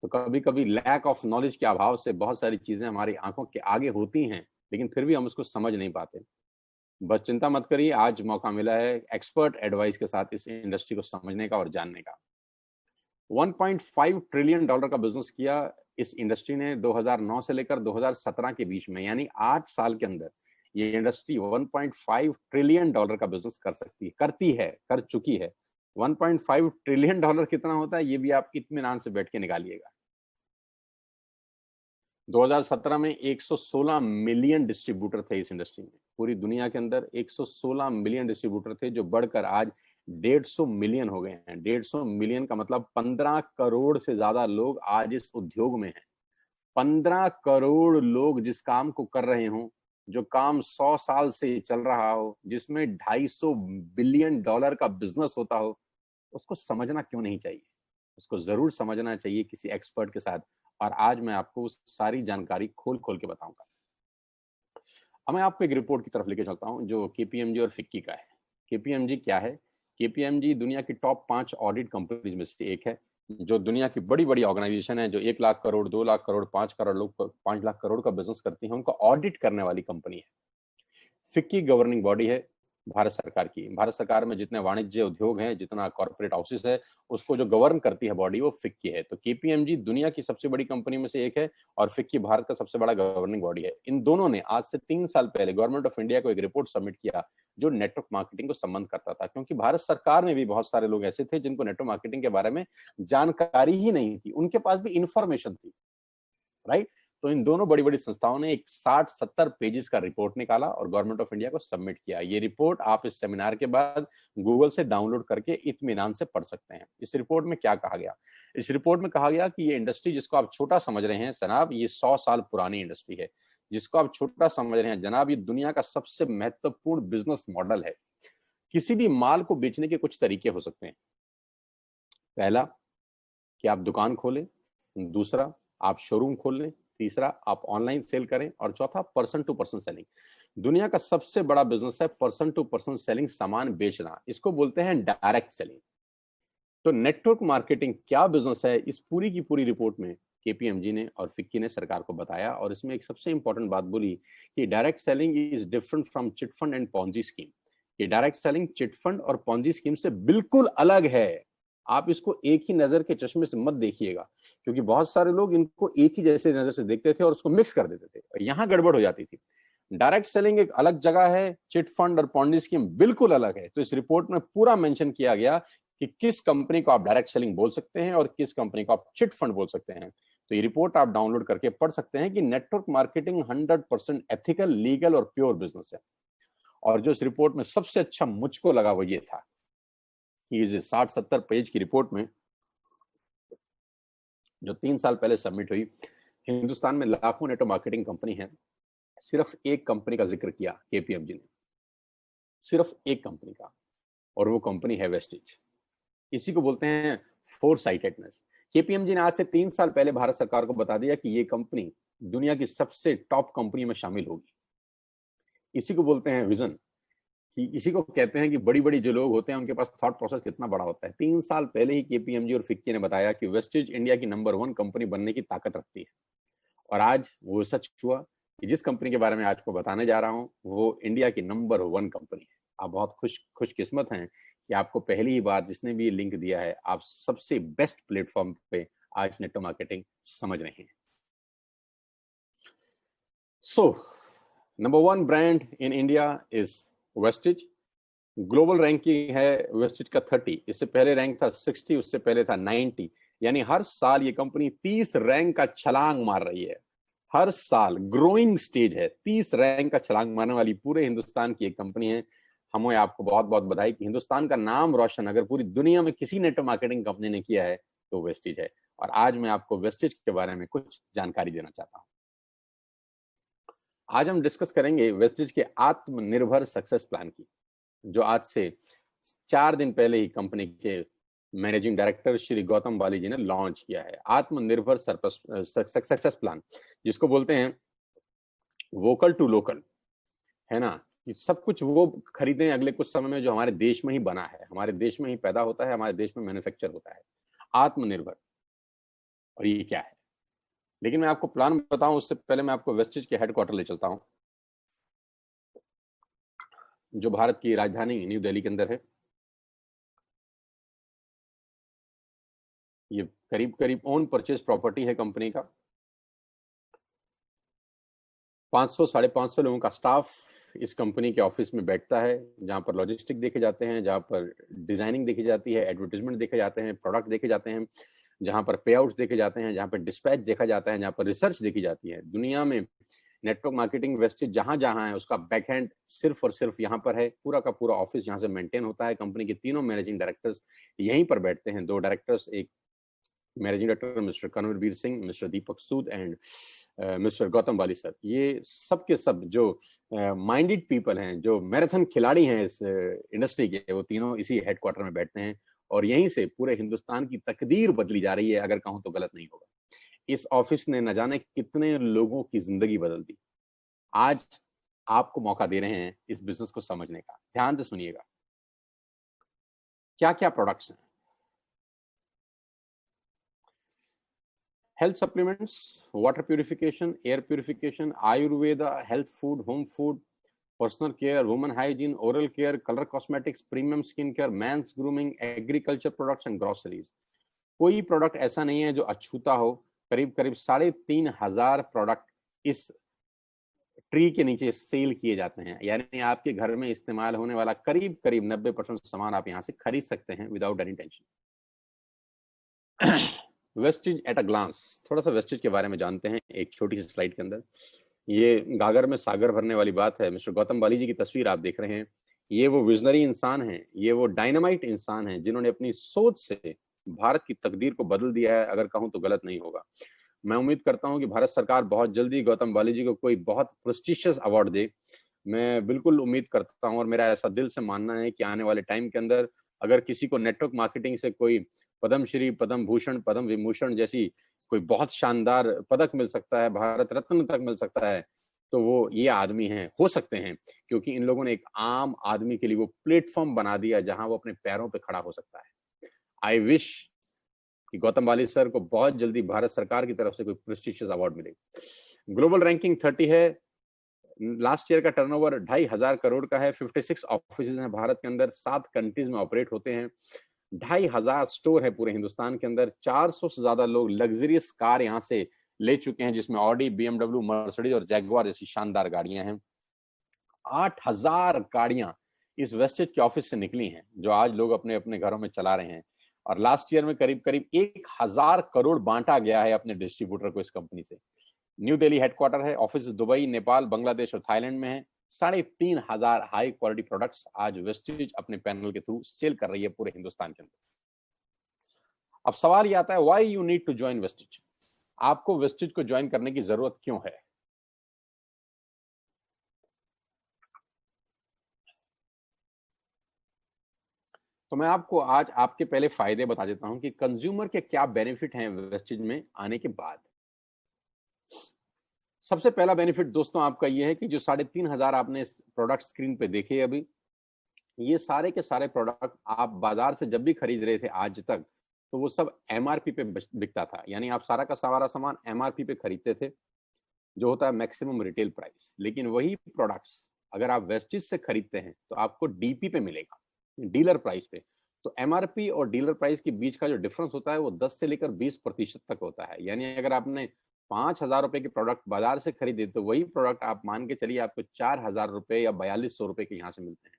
तो कभी कभी लैक ऑफ नॉलेज के अभाव से बहुत सारी चीजें हमारी आंखों के आगे होती हैं, लेकिन फिर भी हम उसको समझ नहीं पाते। बस चिंता मत करिए, आज मौका मिला है एक्सपर्ट एडवाइस के साथ इस इंडस्ट्री को समझने का और जानने का। 1.5 ट्रिलियन डॉलर का बिजनेस किया इस इंडस्ट्री ने 2009 से लेकर 2017 के बीच में, यानी 8 साल के अंदर ये इंडस्ट्री 1.5 ट्रिलियन डॉलर का बिजनेस कर चुकी है। 1.5 ट्रिलियन डॉलर कितना होता है ये भी आप इत्मीनान से बैठ के निकालिएगा। 2017 में 116 मिलियन डिस्ट्रीब्यूटर थे इस इंडस्ट्री में। पूरी दुनिया के अंदर 116 मिलियन डिस्ट्रीब्यूटर थे, जो बढ़कर आज 150 मिलियन हो गए हैं। 150 मिलियन का मतलब 15 करोड़ से ज्यादा लोग आज इस उद्योग में हैं। 15 करोड़ लोग जिस काम को कर रहे हों, जो काम 100 साल से चल रहा हो, जिसमें 250 बिलियन डॉलर का बिजनेस होता हो, उसको समझना क्यों नहीं चाहिए? उसको जरूर समझना चाहिए किसी एक्सपर्ट के साथ। और आज मैं आपको उस सारी जानकारी खोल खोल के बताऊंगा। अब मैं आपको एक रिपोर्ट की तरफ लेके चलता हूं जो केपीएमजी और फिक्की का है। केपीएमजी क्या है? केपीएमजी दुनिया की टॉप 5 ऑडिट कंपनीज में से एक है, जो दुनिया की बड़ी बड़ी ऑर्गेनाइजेशन है, जो 1 लाख करोड़, 2 लाख करोड़, 5 करोड़ लोग, 5 लाख करोड़ का बिजनेस करती है, उनका ऑडिट करने वाली कंपनी है। फिक्की गवर्निंग बॉडी है भारत सरकार की। भारत सरकार में जितने वाणिज्य उद्योग हैं, जितना कॉर्पोरेट हाउसेस है, उसको जो गवर्न करती है बॉडी, वो फिक्की है। तो केपीएमजी दुनिया की सबसे बड़ी कंपनी में से एक है और फिक्की भारत का सबसे बड़ा गवर्निंग बॉडी है। इन दोनों ने आज से 3 साल पहले गवर्नमेंट ऑफ इंडिया को एक रिपोर्ट सबमिट किया जो नेटवर्क मार्केटिंग को संबंध करता था, क्योंकि भारत सरकार में भी बहुत सारे लोग ऐसे थे जिनको नेटवर्क मार्केटिंग के बारे में जानकारी ही नहीं थी, उनके पास भी इंफॉर्मेशन थी, राइट। तो इन दोनों बड़ी बड़ी संस्थाओं ने एक 60-70 पेजेस का रिपोर्ट निकाला और गवर्नमेंट ऑफ इंडिया को सबमिट किया। ये रिपोर्ट आप इस सेमिनार के बाद गूगल से डाउनलोड करके इत्मीनान से पढ़ सकते हैं। इस रिपोर्ट में क्या कहा गया? इस रिपोर्ट में कहा गया कि ये इंडस्ट्री जिसको आप छोटा समझ रहे हैं जनाब, ये 100 साल पुरानी इंडस्ट्री है। जिसको आप छोटा समझ रहे हैं जनाब, ये दुनिया का सबसे महत्वपूर्ण बिजनेस मॉडल है। किसी भी माल को बेचने के कुछ तरीके हो सकते हैं। पहला कि आप दुकान खोलें, दूसरा आप शोरूम खोल लें, तीसरा आप ऑनलाइन सेल करें, और चौथा पर्सन टू पर्सन सेलिंग। दुनिया का सबसे बड़ा बिजनेस है पर्सन टू पर्सन सेलिंग, सामान बेचना। इसको बोलते हैं डायरेक्ट सेलिंग। तो नेटवर्क मार्केटिंग क्या बिजनेस है, इस पूरी की पूरी रिपोर्ट में केपीएमजी ने और फिक्की ने सरकार को बताया। और इसमें एक सबसे इंपॉर्टेंट बात बोली कि direct selling is different from chit fund and Ponzi scheme. ये डायरेक्ट सेलिंग चिट फंड और पॉन्जी स्कीम से बिल्कुल अलग है। आप इसको एक ही नजर के चश्मे से मत देखिएगा, क्योंकि बहुत सारे लोग इनको एक ही जैसे नजर से देखते थे और उसको मिक्स कर देते थे, यहां गड़बड़ हो जाती थी। डायरेक्ट सेलिंग एक अलग जगह है, चिट फंड और पॉन्जी स्कीम बिल्कुल अलग है। तो इस रिपोर्ट में पूरा मेंशन किया गया कि किस कंपनी को आप डायरेक्ट सेलिंग बोल सकते हैं और किस कंपनी को आप चिट फंड बोल सकते हैं। तो ये रिपोर्ट आप डाउनलोड करके पढ़ सकते हैं कि नेटवर्क मार्केटिंग 100% एथिकल, लीगल और प्योर बिजनेस है। और जो इस रिपोर्ट में सबसे अच्छा मुझको लगा वो ये था कि इस 60-70 पेज की रिपोर्ट में, जो 3 साल पहले सबमिट हुई, हिंदुस्तान में लाखों नेटवर्क मार्केटिंग कंपनी है, सिर्फ एक कंपनी का जिक्र किया केपीएमजी ने, सिर्फ एक कंपनी का, और वो कंपनी है वेस्टेज। इसी को बोलते हैं फोर साइटेडनेस। केपीएमजी ने आज से 3 साल पहले भारत सरकार को बता दिया कि ये कंपनी दुनिया की सबसे टॉप कंपनी में शामिल होगी। इसी को बोलते हैं विजन, कि इसी को कहते हैं कि बड़ी बड़ी जो लोग होते हैं उनके पास थॉट प्रोसेस कितना बड़ा होता है। 3 साल पहले ही केपीएमजी और फिक्की ने बताया कि वेस्टेज इंडिया की नंबर 1 कंपनी बनने की ताकत रखती है। और आज वो सच हुआ कि जिस कंपनी के बारे में आज को बताने जा रहा हूं वो इंडिया की नंबर 1 कंपनी है। आप बहुत खुशकिस्मत हैं कि आपको पहली ही बार जिसने भी ये लिंक दिया है, आप सबसे बेस्ट प्लेटफॉर्म पे आज नेटवर्क मार्केटिंग समझ रहे हैं। So number 1 brand in India is Vestige. Global ranking है वेस्टिज का 30, इससे पहले रैंक था 60, उससे पहले था 90। यानी हर साल ये कंपनी 30 रैंक का छलांग मार रही है। हर साल ग्रोइंग स्टेज है, 30 रैंक का छलांग मारने वाली पूरे हिंदुस्तान की एक कंपनी है। हमें आपको बहुत बहुत बधाई कि हिंदुस्तान का नाम रोशन अगर पूरी दुनिया में किसी नेटवर्क मार्केटिंग कंपनी ने किया है तो वेस्टिज है। और आज मैं आपको वेस्टिज के बारे में कुछ जानकारी देना चाहता हूं। आज हम डिस्कस करेंगे वेस्टिज के आत्मनिर्भर सक्सेस प्लान की, जो आज से 4 दिन पहले ही कंपनी के मैनेजिंग डायरेक्टर श्री गौतम बाली जी ने लॉन्च किया है। आत्मनिर्भर सक्सेस प्लान, जिसको बोलते हैं वोकल टू लोकल, है ना, कि सब कुछ वो खरीदें अगले कुछ समय में जो हमारे देश में ही बना है, हमारे देश में ही पैदा होता है, हमारे देश में मैन्युफैक्चर होता है। आत्मनिर्भर, और ये क्या है? लेकिन मैं आपको प्लान बताऊं उससे पहले मैं आपको वेस्टिज के हेडक्वार्टर ले चलता हूं, जो भारत की राजधानी न्यू दिल्ली के अंदर है। ये करीब करीब ओन परचेज प्रॉपर्टी है कंपनी का। 500-550 लोगों का स्टाफ इस कंपनी के ऑफिस में बैठता है, जहां पर लॉजिस्टिक देखे जाते हैं, जहां पर डिजाइनिंग देखी जाती है, एडवर्टाइजमेंट देखे जाते हैं, प्रोडक्ट देखे जाते हैं, जहां पर पे आउट्स देखे जाते हैं, जहां पर डिस्पैच देखा जाता है, जहां पर रिसर्च देखी जाती है। दुनिया में नेटवर्क मार्केटिंग वेस्टिज जहां जहां है उसका बैकएंड सिर्फ और सिर्फ यहाँ पर है। पूरा का पूरा ऑफिस यहाँ से मेंटेन होता है। कंपनी के तीनों मैनेजिंग डायरेक्टर्स यहीं पर बैठते हैं। 2 डायरेक्टर्स, एक managing director mister Kanwarveer Singh, mister Deepak Sood and mister Gautam Bali sir. ये सब के सब जो माइंडेड पीपल हैं, जो मैराथन खिलाड़ी हैं इस इंडस्ट्री के, वो तीनों इसी हेडक्वार्टर में बैठते हैं और यहीं से पूरे हिंदुस्तान की तकदीर बदली जा रही है, अगर कहूं तो गलत नहीं होगा। इस ऑफिस ने न जाने कितने लोगों की जिंदगी बदल दी। आज आपको मौका दे रहे हैं इस बिजनेस को समझने का। ध्यान से सुनिएगा, क्या क्या प्रोडक्ट्स हैं। Health supplements, water purification, air purification, Ayurveda, health food, home food, personal care, women hygiene, oral care, colour cosmetics, premium skin care, mains grooming, agriculture products and groceries. कोई प्रोडक्ट ऐसा नहीं है जो अछूता हो। करीब करीब 3,500 प्रोडक्ट इस ट्री के नीचे सेल किए जाते हैं। यानी आपके घर में इस्तेमाल होने वाला करीब करीब 90% सामान आप यहां से खरीद सकते हैं without any tension. Vestige at a glance, थोड़ा सा वेस्टिज के बारे में जानते हैं एक छोटी सी स्लाइड के अंदर। ये गागर में सागर भरने वाली बात है। मिस्टर गौतम बाली जी की तस्वीर आप देख रहे हैं। ये वो विजनरी इंसान हैं, ये वो डायनामाइट इंसान हैं जिन्होंने अपनी सोच से भारत की तकदीर को बदल दिया है, अगर कहूं तो गलत नहीं होगा। मैं उम्मीद करता हूं कि भारत सरकार बहुत जल्दी गौतम बाली जी को कोई बहुत प्रेस्टिशियस अवार्ड दे। मैं बिल्कुल उम्मीद करता हूं और मेरा ऐसा दिल से मानना है कि आने वाले टाइम के अंदर अगर किसी को नेटवर्क मार्केटिंग से कोई पद्मश्री, पद्म भूषण, पद्म विभूषण जैसी कोई बहुत शानदार पदक मिल सकता है, भारत रत्न तक मिल सकता है, तो वो ये आदमी हैं, हो सकते हैं, क्योंकि इन लोगों ने एक आम आदमी के लिए वो प्लेटफॉर्म बना दिया जहां वो अपने पैरों पे खड़ा हो सकता है। आई विश कि गौतम बाली सर को बहुत जल्दी भारत सरकार की तरफ से कोई प्रेस्टिजियस अवार्ड मिले। ग्लोबल रैंकिंग 30 है। लास्ट ईयर का टर्नओवर 2,500 करोड़ का है। 56 ऑफिस हैं भारत के अंदर, 7 कंट्रीज में ऑपरेट होते हैं। 2,500 स्टोर है पूरे हिंदुस्तान के अंदर। 400 से ज्यादा लोग लग्जरियस कार यहाँ से ले चुके हैं, जिसमें ऑडी, BMW, मर्सिडीज और जैगवार जैसी शानदार गाड़ियां हैं। 8,000 गाड़ियां इस वेस्टेज के ऑफिस से निकली हैं, जो आज लोग अपने अपने घरों में चला रहे हैं। और लास्ट ईयर में करीब करीब 1,000 करोड़ बांटा गया है अपने डिस्ट्रीब्यूटर को इस कंपनी से। न्यू दिल्ली हेडक्वार्टर है। ऑफिस दुबई, नेपाल, बांग्लादेश और थाईलैंड में है। 3,500 हाई क्वालिटी प्रोडक्ट्स आज वेस्टेज अपने पैनल के थ्रू सेल कर रही है पूरे हिंदुस्तान के अंदर। अब सवाल ये आता है, why you need to join Vestige? आपको वेस्टेज को ज्वाइन करने की जरूरत क्यों है? तो मैं आपको आज आपके पहले फायदे बता देता हूं कि कंज्यूमर के क्या बेनिफिट हैं वेस्टेज में आने के बाद। सबसे पहला बेनिफिट दोस्तों आपका यह है कि जो 3,500 आपने प्रोडक्ट स्क्रीन पे देखे अभी, ये सारे के सारे प्रोडक्ट आप बाजार से जब भी खरीद रहे थे आज तक, तो वो सब MRP पे बिकता था। यानी आप सारा का सारा सामान MRP पे खरीदते थे, जो होता है मैक्सिमम रिटेल प्राइस। लेकिन वही प्रोडक्ट्स अगर आप वेस्टेज से खरीदते हैं तो आपको DP पे मिलेगा, डीलर प्राइस पे। तो MRP और डीलर प्राइस के बीच का जो डिफरेंस होता है वो 10 से लेकर 20% तक होता है। यानी अगर आपने 5,000 रुपए के प्रोडक्ट बाजार से खरीदे तो वही प्रोडक्ट आप मान के चलिए आपको 4,000 रुपए या 4,200 रुपए के यहाँ से मिलते हैं।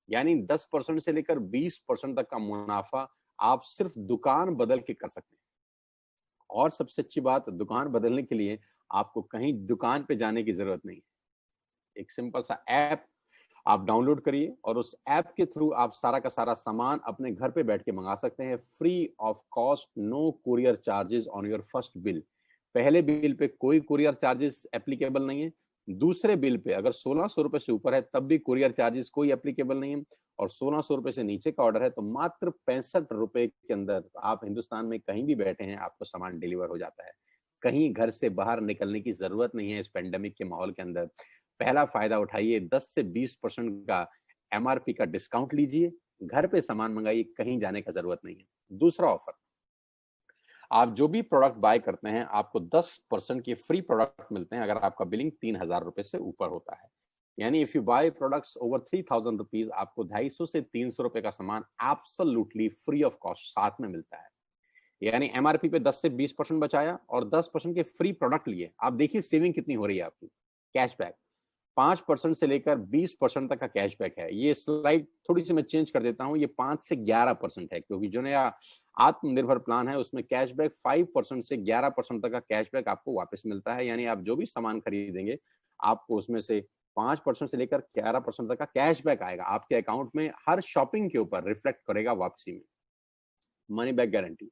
यानी 10% से लेकर 20% तक का मुनाफा आप सिर्फ दुकान बदल के कर सकते हैं। और सबसे अच्छी बात, दुकान बदलने के लिए आपको कहीं दुकान पे जाने की जरूरत नहीं है। एक सिंपल सा ऐप आप डाउनलोड करिए और उस ऐप के थ्रू आप सारा का सारा सामान अपने घर पे बैठ के मंगा सकते हैं, free of cost, no courier charges on your first bill. पहले बिल पे कोई कुरियर चार्जेस एप्लीकेबल नहीं है, दूसरे बिल पे अगर 1,600 रुपए से ऊपर है तब भी कुरियर चार्जेस कोई एप्लीकेबल नहीं है, और 1,600 रुपए से नीचे का ऑर्डर है तो मात्र 65 रुपए के अंदर आप हिंदुस्तान में कहीं भी बैठे हैं आपको सामान डिलीवर हो जाता है। कहीं घर से बाहर निकलने की जरूरत नहीं है इस पेंडेमिक के माहौल के अंदर। पहला फायदा उठाइए, 10 से 20% का एमआरपी का डिस्काउंट लीजिए, घर पे सामान मंगाइए, कहीं जाने का जरूरत नहीं है। दूसरा ऑफर, आप जो भी प्रोडक्ट बाय करते हैं आपको 10% के फ्री प्रोडक्ट मिलते हैं अगर आपका बिलिंग 3,000 रुपए से ऊपर होता है। यानी if you buy products over 3,000 rupees आपको 250 से 300 रुपए का सामान एब्सोल्युटली फ्री ऑफ कॉस्ट साथ में मिलता है। यानी एमआरपी पे 10 से 20% बचाया और 10% के फ्री प्रोडक्ट लिए। आप देखिए सेविंग कितनी हो रही है आपकी। कैशबैक 5% से लेकर 20% तक का कैशबैक है। ये स्लाइड थोड़ी सी मैं चेंज कर देता हूं, ये 5 से 11% है क्योंकि जो नया आत्मनिर्भर प्लान है उसमें कैशबैक 5% से 11% तक का कैशबैक आपको वापस मिलता है। यानी आप जो भी सामान खरीदेंगे आपको उसमें से 5% से लेकर 11% तक का कैशबैक आएगा आपके अकाउंट में, हर शॉपिंग के ऊपर रिफ्लेक्ट करेगा वापसी में। Money back guarantee,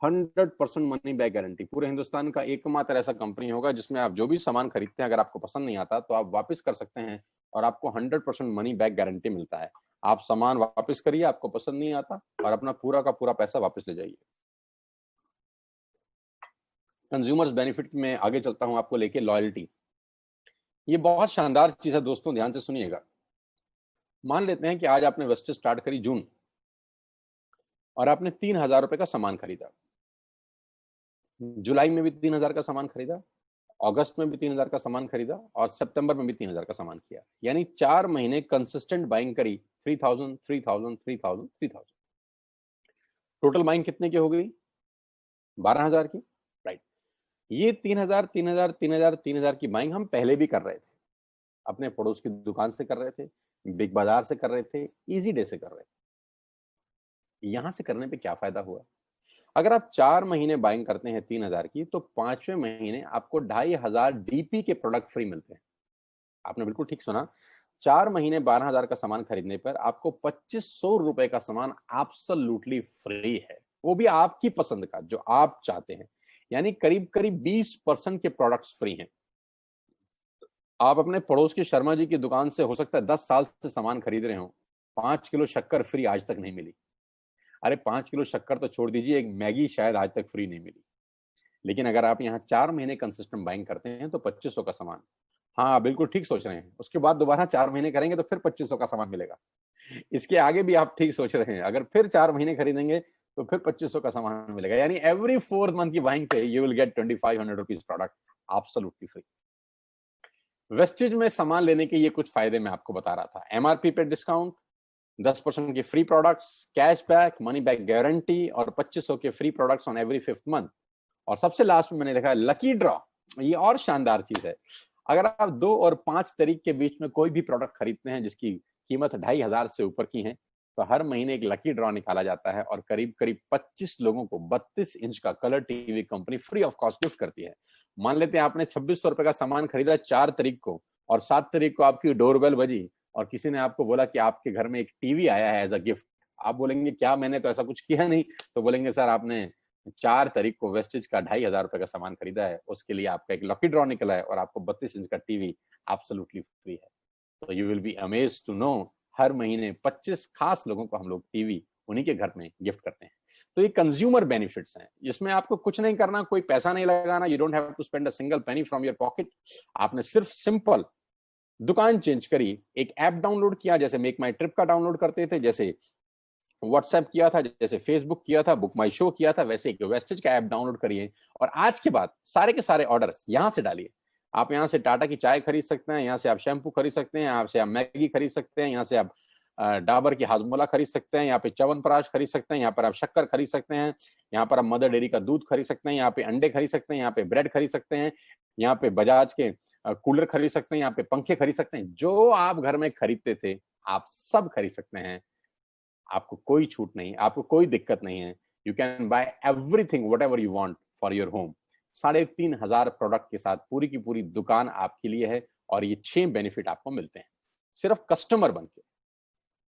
100% money back guarantee. पूरे हिंदुस्तान का एकमात्र ऐसा कंपनी होगा जिसमें आप जो भी सामान खरीदते हैं अगर आपको पसंद नहीं आता तो आप वापस कर सकते हैं और आपको 100% मनी बैक गारंटी मिलता है। आप सामान वापस करिए, आपको पसंद नहीं आता, और अपना पूरा का पूरा पैसा वापस ले जाइए। कंज्यूमर्स बेनिफिट में आगे चलता हूं आपको लेके, लॉयल्टी। ये बहुत शानदार चीज है दोस्तों, ध्यान से सुनिएगा। मान लेते हैं कि आज आपने वेस्टेज स्टार्ट करी जून और आपने 3,000 रुपए का सामान खरीदा, जुलाई में भी 3,000 का सामान खरीदा, अगस्त में भी 3,000 का सामान खरीदा और सितंबर में भी 3,000 का सामान किया। यानी 4 महीने कंसिस्टेंट बाइंग करी, 3,000 3,000 3,000 3,000। टोटल बाइंग कितने की हो गई? 12,000 की, राइट। ये 3,000 3,000 3,000 3,000 की बाइंग हम पहले भी कर रहे थे, अपने पड़ोस की दुकान से कर रहे थे, बिग बाजार से कर रहे थे, इजी डे से कर रहे थे। यहां से करने पे क्या फायदा हुआ? अगर आप 4 महीने बाइंग करते हैं 3,000 की तो 5वें महीने आपको 2,500 डीपी के प्रोडक्ट फ्री मिलते हैं। आपने बिल्कुल ठीक सुना, 4 महीने 12,000 का सामान खरीदने पर आपको 2,500 रुपए का सामान एब्सोल्युटली फ्री है, वो भी आपकी पसंद का जो आप चाहते हैं। यानी करीब करीब 20% के प्रोडक्ट्स फ्री हैं। आप अपने पड़ोस की शर्मा जी की दुकान से हो सकता है 10 साल से सामान खरीद रहे हो, 5 किलो शक्कर फ्री आज तक नहीं मिली। अरे 5 किलो शक्कर तो छोड़ दीजिए, एक मैगी शायद आज तक फ्री नहीं मिली। लेकिन अगर आप यहाँ 4 महीने कंसिस्टेंट बाइंग करते हैं तो 2,500 का सामान, हाँ बिल्कुल ठीक सोच रहे हैं, उसके बाद दोबारा 4 महीने करेंगे तो फिर 2,500 का सामान मिलेगा। इसके आगे भी आप ठीक सोच रहे हैं, अगर फिर 4 महीने खरीदेंगे तो फिर 2,500 का सामान मिलेगा। यानी एवरी 4th मंथ की बाइंग पे you will get 2,500 rupees product absolutely free. Wastage में सामान लेने के ये कुछ फायदे मैं आपको बता रहा था। एमआरपी पे डिस्काउंट, 10% के free products, cashback, money back guarantee और 2,500 के free products on every 5th month. और सबसे लास्ट में मैंने लिखा है लकी ड्रॉ। ये और शानदार चीज है, अगर आप 2 और 5 तारीख के बीच में कोई भी प्रोडक्ट खरीदते हैं जिसकी कीमत 2,500 से ऊपर की है तो हर महीने एक लकी ड्रॉ निकाला जाता है और करीब करीब 25 लोगों को 32 इंच का colour TV company free of cost gift करती है। मान लेते हैं आपने 2,600 रुपए का सामान खरीदा 4 तारीख को और 7 तारीख को आपकी डोरबेल बजी और किसी ने आपको बोला कि आपके घर में एक टीवी आया है एज अ गिफ्ट। आप बोलेंगे क्या, मैंने तो ऐसा कुछ किया नहीं। तो बोलेंगे सर आपने 4 तारीख को वेस्टेज का 2,500 रुपए का सामान खरीदा है, उसके लिए आपका एक लकी ड्रॉ निकला है और आपको 32 इंच का टीवी एब्सोल्युटली फ्री है। तो you will be amazed to know हर महीने 25 खास लोगों को हम लोग टीवी उन्हीं के घर में गिफ्ट करते हैं। तो ये कंज्यूमर बेनिफिट्स हैं, जिसमें आपको कुछ नहीं करना, कोई पैसा नहीं लगाना, you don't have to spend a single penny from your pocket. आपने सिर्फ सिंपल दुकान चेंज करी, एक ऐप डाउनलोड किया, जैसे मेक माई ट्रिप का डाउनलोड करते थे, जैसे व्हाट्सएप किया था, जैसे फेसबुक किया था, बुक माई शो किया था, वैसे एक वेस्टेज का ऐप डाउनलोड करिए और आज के बाद सारे के सारे ऑर्डर यहां से डालिए। आप यहाँ से टाटा की चाय खरीद सकते हैं, यहाँ से आप शैम्पू खरीद सकते हैं, यहाँ से आप मैगी खरीद सकते हैं, यहाँ से आप डाबर की हाजमोला खरीद सकते हैं, यहाँ पे च्यवनप्राश खरीद सकते हैं, यहाँ पर आप शक्कर खरीद सकते हैं, यहाँ पर आप मदर डेयरी का दूध खरीद सकते हैं, यहाँ पे अंडे खरीद सकते हैं, यहाँ पे ब्रेड खरीद सकते हैं, यहाँ पे बजाज के कूलर खरीद सकते हैं, यहाँ पे पंखे खरीद सकते हैं। जो आप घर में खरीदते थे आप सब खरीद सकते हैं। आपको कोई छूट नहीं, आपको कोई दिक्कत नहीं है। You can buy everything what ever you want for your home. 3,500 product के साथ पूरी की पूरी दुकान आपके लिए है और ये 6 बेनिफिट आपको मिलते हैं सिर्फ कस्टमर बन के।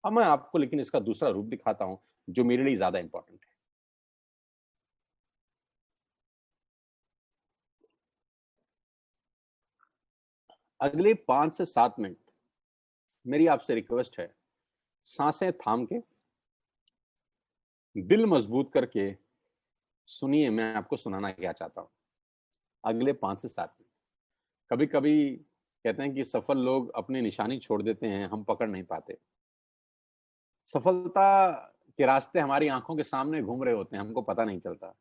अब मैं आपको लेकिन इसका दूसरा रूप दिखाता हूं जो मेरे लिए ज्यादा इंपॉर्टेंट है। अगले 5 से 7 मिनट मेरी आपसे रिक्वेस्ट है, सांसें थाम के, दिल मजबूत करके सुनिए मैं आपको सुनाना क्या चाहता हूं। अगले 5 से 7 मिनट। कभी कभी कहते हैं कि सफल लोग अपनी निशानी छोड़ देते हैं, हम पकड़ नहीं पाते। सफलता के रास्ते हमारी आंखों के सामने घूम रहे होते हैं, हमको पता नहीं चलता।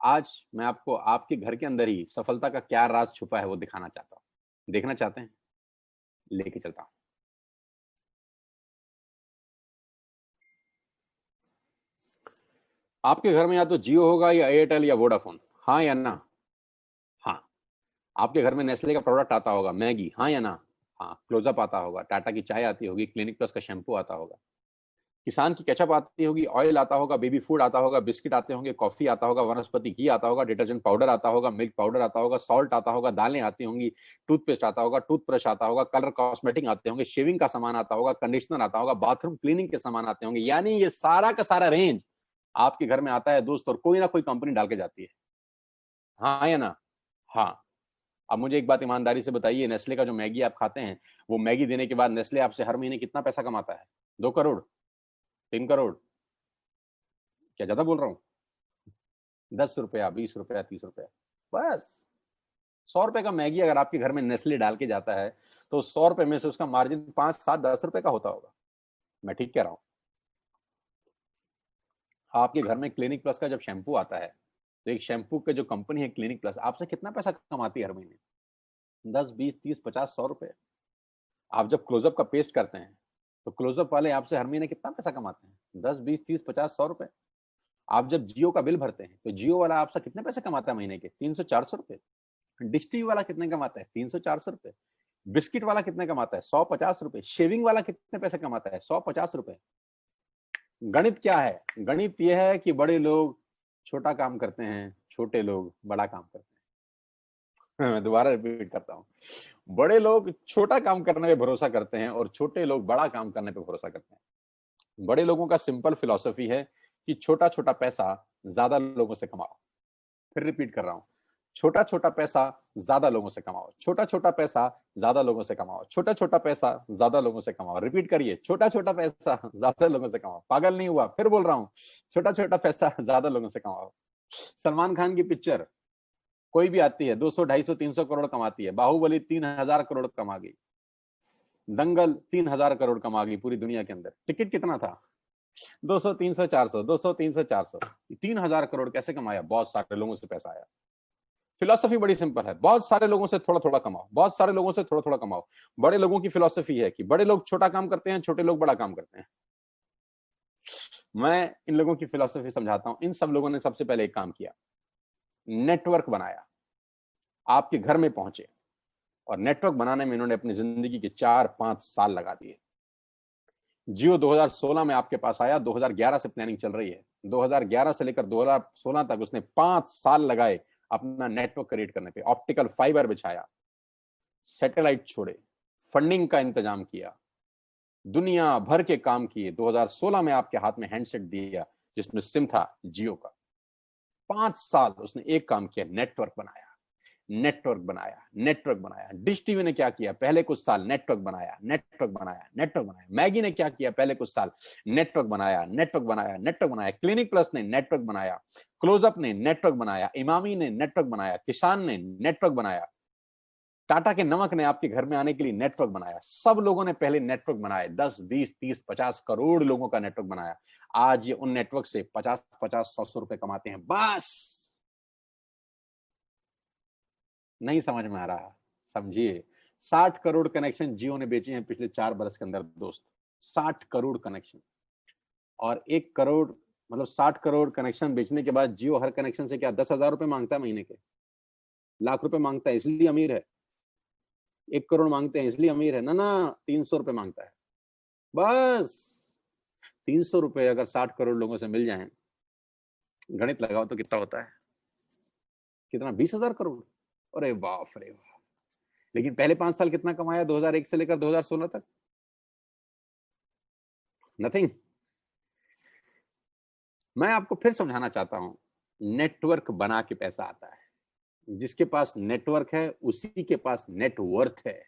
आज मैं आपको आपके घर के अंदर ही सफलता का क्या राज छुपा है वो दिखाना चाहता हूं। देखना चाहते हैं? लेके चलता हूं। आपके घर में या तो जियो होगा या एयरटेल या वोडाफोन, हाँ या ना? हाँ। आपके घर में नेस्ले का प्रोडक्ट आता होगा, मैगी, हाँ या ना? हाँ। क्लोजअप आता होगा, टाटा की चाय आती होगी, क्लिनिक प्लस का शैम्पू आता होगा, किसान की केचप आती होगी, ऑयल आता होगा, बेबी फूड आता होगा, बिस्किट आते होंगे, कॉफी आता होगा, वनस्पति घी आता होगा, डिटर्जेंट पाउडर आता होगा, मिल्क पाउडर आता होगा, सॉल्ट आता होगा, दालें आती होंगी, टूथपेस्ट आता होगा, टूथब्रश आता होगा, कलर कॉस्मेटिक आते होंगे, शेविंग का सामान आता होगा, कंडीशनर आता होगा, बाथरूम क्लीनिंग के सामान आते होंगे। यानी ये सारा का सारा रेंज आपके घर में आता है दोस्त, और कोई ना कोई कंपनी डाल के जाती है, हाँ या ना? हाँ। अब मुझे एक बात ईमानदारी से बताइए, नेस्ले का जो मैगी आप खाते हैं, वो मैगी देने के बाद नेस्ले आपसे हर महीने कितना पैसा कमाता है? 2 करोड़, 3 करोड़? क्या ज्यादा बोल रहा हूं? 10 रुपया, 20 रुपया, 30 रुपया, बस। 100 रुपए का मैगी अगर आपके घर में नेस्ले डाल के जाता है तो 100 रुपए में से उसका मार्जिन 5, 7, 10 रुपए का होता होगा। मैं ठीक कह रहा हूं? आपके घर में क्लिनिक प्लस का जब शैम्पू आता है तो एक शैम्पू के जो कंपनी है क्लिनिक प्लस आपसे कितना पैसा कमाती है हर महीने? 10, 20, 30, 50, 100 रुपए। आप जब क्लोजअप का पेस्ट करते हैं तो क्लोजअप वाले आपसे हर महीने कितना पैसा कमाते हैं? 10, 20, 30, 50, 100 रुपए। आप जब जियो का बिल भरते हैं तो जियो वाला आपसे कितने पैसे कमाता है महीने के? 300, 400 रुपए। डिश टीवी वाला कितने कमाता है? 300, 400 रुपए। बिस्किट वाला कितने कमाता है? 150 रुपए। शेविंग वाला कितने पैसे कमाता है? 150 रुपए। गणित क्या है? गणित यह है कि बड़े लोग छोटा काम करते हैं, छोटे लोग बड़ा काम करते हैं। मैं दोबारा रिपीट करता हूं, बड़े लोग छोटा काम करने पे भरोसा करते हैं और छोटे लोग बड़ा काम करने पे भरोसा करते हैं। बड़े लोगों का सिंपल फिलॉसफी है कि छोटा छोटा पैसा ज्यादा लोगों से कमाओ। फिर रिपीट कर रहा हूं, छोटा छोटा पैसा ज्यादा लोगों से कमाओ, छोटा छोटा पैसा ज्यादा लोगों से कमाओ, छोटा छोटा पैसा ज्यादा लोगों से कमाओ। रिपीट करिए, छोटा छोटा पैसा ज्यादा लोगों से कमाओ। पागल नहीं हुआ? फिर बोल रहा हूं, छोटा छोटा पैसा ज्यादा लोगों से कमाओ। सलमान खान की पिक्चर कोई भी आती है 200, 250, 300 करोड़ कमाती है। बाहुबली 3,000 करोड़ कमा गई। दंगल 3,000 करोड़ कमा गई पूरी दुनिया के अंदर। टिकट कितना था? 200, 300, 400, 200, 300, 400। 3,000 करोड़ कैसे कमाया? बहुत सारे लोगों से पैसा आया। फिलॉसफी बड़ी सिंपल है, बहुत सारे लोगों से थोड़ा थोड़ा कमाओ, बहुत सारे लोगों से थोड़ा थोड़ा कमाओ। बड़े लोगों की फिलॉसफी है कि बड़े लोग छोटा काम करते हैं, छोटे लोग बड़ा काम करते हैं। मैं इन लोगों की फिलॉसफी समझाता हूं। इन सब लोगों ने सबसे पहले एक काम किया, नेटवर्क बनाया, आपके घर में पहुंचे, और नेटवर्क बनाने में इन्होंने अपनी जिंदगी के 4-5 साल लगा दिए। जियो 2016 में आपके पास आया, 2011 से प्लानिंग चल रही है। 2011 से लेकर 2016 तक उसने 5 साल लगाए अपना नेटवर्क क्रिएट करने पे। ऑप्टिकल फाइबर बिछाया, सैटेलाइट छोड़े, फंडिंग का इंतजाम किया, दुनिया भर के काम किए। 2016 में आपके हाथ में हैंडसेट दिया जिसमें सिम था जियो का। 5 साल उसने एक काम किया, नेटवर्क बनाया, नेटवर्क बनाया, नेटवर्क बनाया। डिश टीवी ने क्या किया? पहले कुछ साल नेटवर्क बनाया, नेटवर्क बनाया, नेटवर्क बनाया। मैगी ने क्या किया? पहले कुछ साल नेटवर्क बनाया, नेटवर्क बनाया, नेटवर्क बनाया। क्लिनिक प्लस ने नेटवर्क बनाया, क्लोजअप ने नेटवर्क बनाया, इमामी ने नेटवर्क बनाया, किसान ने नेटवर्क बनाया, टाटा के नमक ने आपके घर में आने के लिए नेटवर्क बनाया। सब लोगों ने पहले नेटवर्क बनाए, 10, 20, 30, 50 करोड़ लोगों का नेटवर्क बनाया। आज ये उन नेटवर्क से 50, 50, 100 रुपए कमाते हैं। बस नहीं समझ में आ रहा? समझिए, 60 करोड़ कनेक्शन जियो ने बेचे हैं पिछले 4 बरस के अंदर दोस्त। 60 करोड़ कनेक्शन, और 1 करोड़ मतलब 60 करोड़ कनेक्शन बेचने के बाद जियो हर कनेक्शन से क्या 10,000 रुपए मांगता है महीने के, लाख रुपए मांगता है इसलिए अमीर है, 1 करोड़ मांगते हैं इसलिए अमीर है ना, 300 रुपए मांगता है बस। 300 रुपए अगर 60 करोड़ लोगों से मिल जाएं, गणित लगाओ तो कितना होता है, कितना, 20,000 करोड़। अरे बाप रे वाह। लेकिन पहले 5 साल कितना कमाया 2001 से लेकर 2016 तक? नथिंग। मैं आपको फिर समझाना चाहता हूं, नेटवर्क बना के पैसा आता है। जिसके पास नेटवर्क है उसी के पास नेटवर्थ है।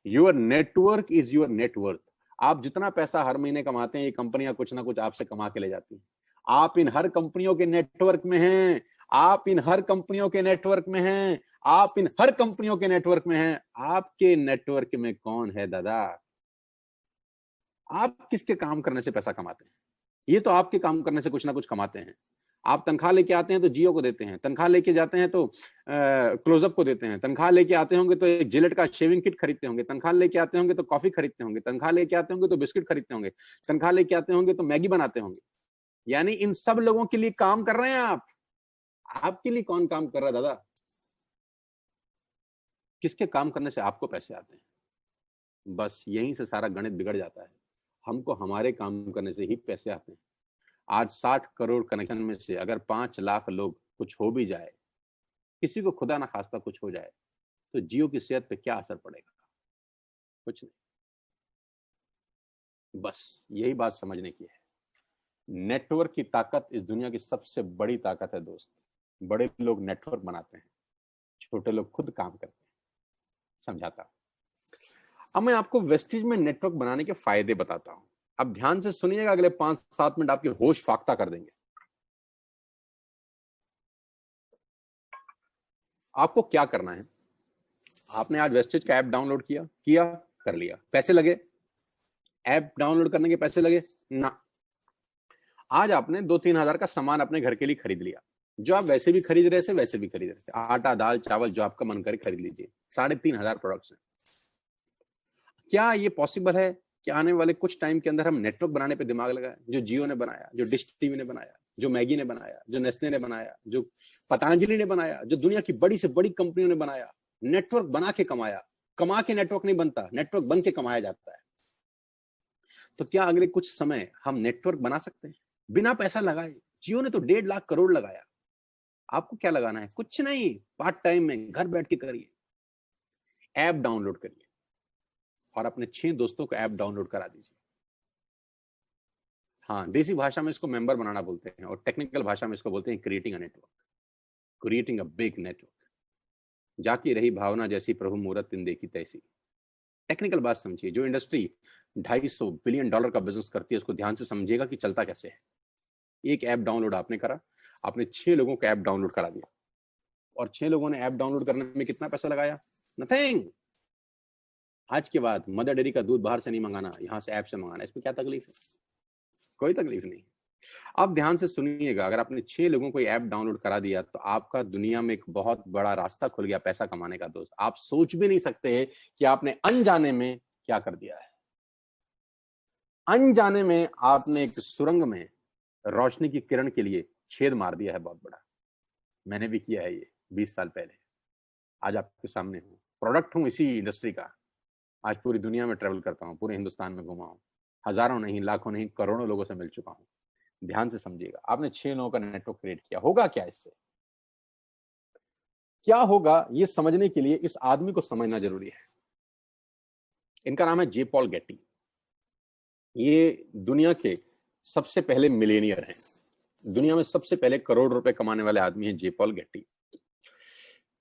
Your network is your net worth. आप जितना पैसा हर महीने कमाते हैं, ये कंपनियां कुछ ना कुछ आपसे कमा के ले जाती हैं। आप इन हर कंपनियों के नेटवर्क में हैं, आप इन हर कंपनियों के नेटवर्क में हैं, आप इन हर कंपनियों के नेटवर्क में हैं। आपके नेटवर्क में कौन है दादा? आप किसके काम करने से पैसा कमाते हैं? ये तो आपके काम करने से कुछ ना कुछ कमाते हैं। आप तनख्वाह लेके आते हैं तो जियो को देते हैं, तनख्वाह लेके जाते हैं तो क्लोजअप को देते हैं, तनख्वाह लेके आते होंगे तो एक जिलेट का शेविंग किट खरीदते होंगे, तनख्वाह लेके आते होंगे तो कॉफी खरीदते होंगे, तनख्वाह लेके आते होंगे तो बिस्किट खरीदते होंगे, तनख्वाह लेके आते होंगे तो मैगी बनाते होंगे। यानी इन सब लोगों के लिए काम कर रहे हैं आप। आपके लिए कौन काम कर रहा है दादा? किसके काम करने से आपको पैसे आते हैं? बस यहीं से सारा गणित बिगड़ जाता है। हमको हमारे काम करने से ही पैसे आते हैं। आज 60 करोड़ कनेक्शन में से अगर 5 लाख लोग कुछ हो भी जाए, किसी को खुदा ना खास्ता कुछ हो जाए, तो जियो की सेहत पे क्या असर पड़ेगा? कुछ नहीं। बस यही बात समझने की है। नेटवर्क की ताकत इस दुनिया की सबसे बड़ी ताकत है दोस्त। बड़े लोग नेटवर्क बनाते हैं, छोटे लोग खुद काम करते हैं। समझाता हूं। अब मैं आपको वेस्टिज में नेटवर्क बनाने के फायदे बताता हूं। अब ध्यान से सुनिएगा, अगले 5-7 मिनट आपकी होश फाख्ता कर देंगे। आपको क्या करना है? आपने आज वेस्टिज का ऐप डाउनलोड किया, कर लिया। पैसे लगे? ऐप डाउनलोड करने के पैसे लगे ना। आज आपने 2-3 हजार का सामान अपने घर के लिए खरीद लिया, जो आप वैसे भी खरीद रहे थे वैसे भी खरीद रहे थे। आटा, दाल, चावल, जो आपका मन करे खरीद लीजिए। 3,500 प्रोडक्ट्स हैं। क्या ये पॉसिबल है कि आने वाले कुछ टाइम के अंदर हम नेटवर्क बनाने पे दिमाग लगाएं? जो जियो ने बनाया, जो डिश टीवी ने बनाया, जो मैगी ने बनाया, जो नेस्ले ने बनाया, जो पतंजलि ने बनाया, जो दुनिया की बड़ी से बड़ी कंपनियों ने बनाया, नेटवर्क बना के कमाया। कमा के नेटवर्क नहीं बनता, नेटवर्क बन के कमाया जाता है। तो क्या अगले कुछ समय हम नेटवर्क बना सकते हैं बिना पैसा लगाए? जियो ने तो 1.5 लाख करोड़ लगाया। आपको क्या लगाना है? कुछ नहीं, पार्ट टाइम में घर बैठ के करिए। ऐप डाउनलोड करिए और अपने 6 दोस्तों को ऐप डाउनलोड करा दीजिए। हाँ, देसी भाषा में इसको मेंबर बनाना बोलते हैं और टेक्निकल भाषा में इसको बोलते हैं creating a network, creating a big network. जाकी रही भावना जैसी प्रभु मूरत तिन देखी तैसी। टेक्निकल बात समझिए। जो इंडस्ट्री $250 बिलियन का बिजनेस करती है, उसको ध्यान से समझिएगा कि चलता कैसे है। एक ऐप डाउनलोड आपने करा, आपने 6 लोगों को ऐप डाउनलोड करा दिया, और 6 लोगों ने ऐप डाउनलोड करने में कितना पैसा लगाया? नथिंग। आज के बाद मदर डेयरी का दूध बाहर से नहीं मंगाना, यहां से ऐप से मंगाना। इसमें क्या तकलीफ है? कोई तकलीफ नहीं। अब ध्यान से सुनिएगा, अगर आपने 6 लोगों को ऐप डाउनलोड करा दिया तो आपका दुनिया में एक बहुत बड़ा रास्ता खुल गया पैसा कमाने का दोस्त। आप सोच भी नहीं सकते कि आपने अनजाने में क्या कर दिया है। अनजाने में आपने एक सुरंग में रोशनी की किरण के लिए छेद मार दिया है बहुत बड़ा। मैंने भी किया है ये 20 साल पहले। आज आपके सामने हूं, प्रोडक्ट हूं इसी इंडस्ट्री का। आज पूरी दुनिया में ट्रेवल करता हूं, पूरे हिंदुस्तान में घुमा हूं, हजारों नहीं, लाखों नहीं, करोड़ों लोगों से मिल चुका हूं। ध्यान से समझिएगा, आपने 6 लोगों का नेटवर्क क्रिएट किया। होगा क्या इससे? क्या होगा ये समझने के लिए इस आदमी को समझना जरूरी है। इनका नाम है जे पॉल गेटी। ये दुनिया के सबसे पहले मिलेनियर हैं। दुनिया में सबसे पहले करोड़ रुपए कमाने वाले आदमी हैं जे पॉल गेटी।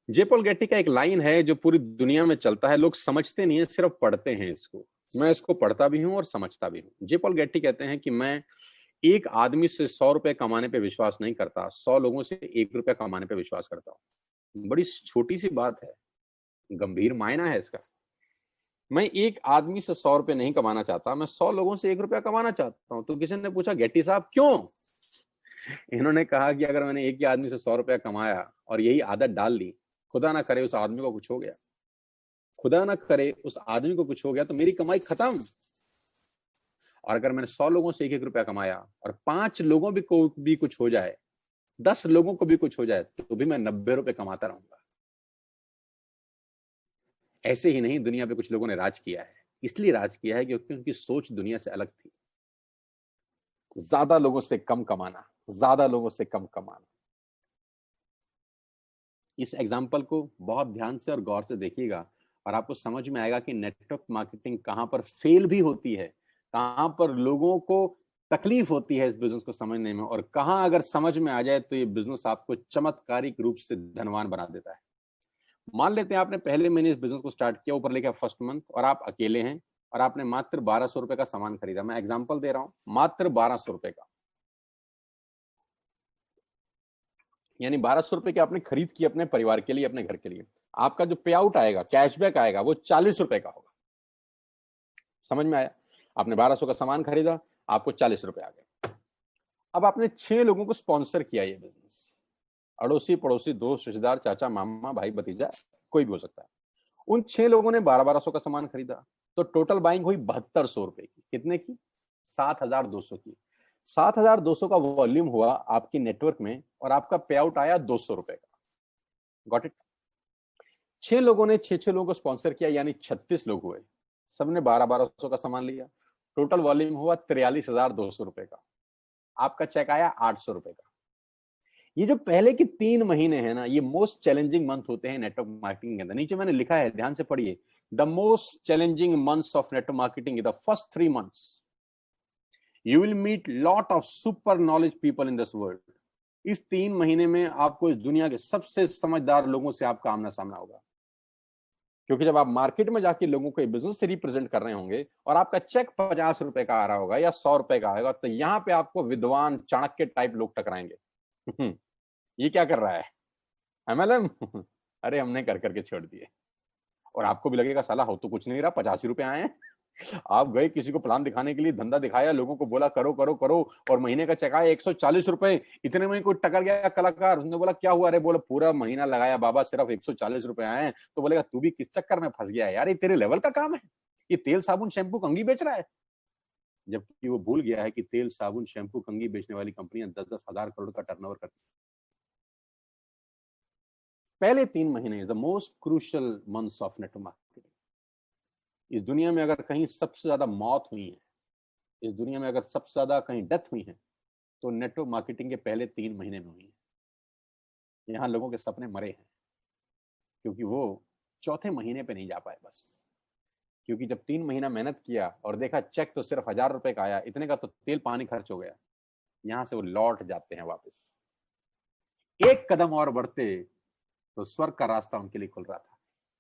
जे पॉल गेटी का एक लाइन है जो पूरी दुनिया में चलता है। लोग समझते नहीं है, सिर्फ पढ़ते हैं इसको। मैं इसको पढ़ता भी हूं और समझता भी हूं। जे पॉल गेटी कहते हैं कि मैं एक आदमी से 100 रुपए कमाने पे विश्वास नहीं करता, 100 लोगों से 1 रुपया कमाने पे विश्वास करता हूं। बड़ी छोटी सी बात है, गंभीर मायना है इसका। मैं एक आदमी से 100 रुपए नहीं कमाना चाहता, मैं 100 लोगों से 1 रुपया कमाना चाहता हूं। तो किसी ने पूछा, गेटी साहब क्यों? इन्होंने कहा कि अगर मैंने एक ही आदमी से 100 रुपया कमाया और यही आदत डाल ली, खुदा ना करे उस आदमी को कुछ हो गया, खुदा ना करे उस आदमी को कुछ हो गया, तो मेरी कमाई खत्म। और अगर मैंने 100 लोगों से 1-1 रुपया कमाया और 5 लोगों को भी कुछ हो जाए, 10 लोगों को भी कुछ हो जाए, तो भी मैं 90 रुपए कमाता रहूंगा। ऐसे ही नहीं, दुनिया पे कुछ लोगों ने राज किया है, इसलिए राज किया है क्योंकि उनकी सोच दुनिया से अलग थी। ज्यादा लोगों से कम कमाना, ज्यादा लोगों से कम कमाना। इस एग्जाम्पल को बहुत ध्यान से और गौर से देखिएगा और आपको समझ में आएगा कि नेटवर्क मार्केटिंग कहां पर फेल भी होती है, कहां पर लोगों को तकलीफ होती है इस बिजनेस को समझने में, और कहां अगर समझ में आ जाए तो ये बिजनेस आपको चमत्कारिक रूप से धनवान बना देता है। मान लेते हैं आपने पहले महीने इस बिजनेस को स्टार्ट किया, ऊपर लिखा फर्स्ट मंथ, और आप अकेले हैं और आपने मात्र 1200 रुपए का सामान खरीदा। मैं एग्जांपल दे रहा हूं, मात्र 1200 रुपए का, यानी 1200 रुपए की आपने खरीद की अपने परिवार के लिए, अपने घर के लिए। आपका जो पे आउट आएगा, कैशबैक आएगा, वो 40 रुपए का होगा। समझ में आया? आपने 1200 का सामान खरीदा, आपको 40 रुपए आ गए। अब आपने 6 लोगों को स्पॉन्सर किया ये बिजनेस, अड़ोसी पड़ोसी, दोस्त, रिश्तेदार, चाचा, मामा, भाई, भतीजा, कोई भी हो सकता है। उन 6 लोगों ने 1200 का सामान खरीदा, तो टोटल बाइंग हुई 7200 रुपए की। कितने की? 7200 की। 7200 का वॉल्यूम हुआ आपकी नेटवर्क में और आपका पे आउट आया 200 रुपए का। Got it? 6 लोगों ने 6 लोगों को स्पॉन्सर किया, यानी 36 लोग हुए, सबने 1200 का सामान लिया, टोटल वॉल्यूम हुआ 43,200 रुपए का। आपका चेक आया 800 रुपए का। ये जो पहले के 3 महीने हैं ना, ये मोस्ट चैलेंजिंग मंथ होते हैं नेटवर्क मार्केटिंग के अंदर। नीचे मैंने लिखा है, ध्यान से पढ़िए, the most challenging months of network marketing the first 3 months. You will meet lot of super knowledge people in this world. इस 3 महीने में आपको इस दुनिया के सबसे समझदार लोगों से आपका आमना सामना होगा, क्योंकि जब आप मार्केट में जाके लोगों को बिजनेस से रिप्रेजेंट कर रहे होंगे और आपका चेक 50 रुपए का आ रहा होगा या 100 रुपए का आएगा, तो यहाँ पे आपको विद्वान चाणक्य टाइप लोग टकराएंगे। ये क्या कर रहा है MLM? अरे हमने कर करके छोड़ दिए। और आपको भी लगेगा साला हो तो कुछ नहीं रहा, 85 रुपए आए हैं। आप गए किसी को प्लान दिखाने के लिए, धंधा दिखाया, लोगों को बोला करो करो करो, और महीने का चेक आया 140 रुपए। इतने में कोई टकर गया कलाकार, उसने बोला क्या हुआ? अरे बोला पूरा महीना लगाया बाबा, सिर्फ 140 रुपए आए हैं। तो बोलेगा तू भी किस चक्कर में फंस गया यार, ये तेरे लेवल का काम है, ये तेल साबुन शैम्पू कंघी बेच रहा है। जबकि वो भूल गया है कि तेल साबुन शैम्पू कंघी बेचने वाली कंपनियां 10-10 हजार करोड़ का टर्नओवर करती हैं। पहले 3 महीने the most crucial months of network marketing. इस दुनिया में अगर कहीं सबसे ज्यादा मौत हुई है, इस दुनिया में अगर सबसे ज्यादा कहीं डेथ हुई है, तो नेटवर्क मार्केटिंग के पहले 3 महीने में हुई है। यहाँ लोगों के सपने मरे हैं क्योंकि वो चौथे महीने पे नहीं जा पाए बस। क्योंकि जब 3 महीना मेहनत किया और देखा चेक तो सिर्फ 1000 रुपए का आया, इतने का तो तेल पानी खर्च हो गया, यहां से वो लौट जाते हैं वापस। एक कदम और बढ़ते तो स्वर्ग का रास्ता उनके लिए खुल रहा था,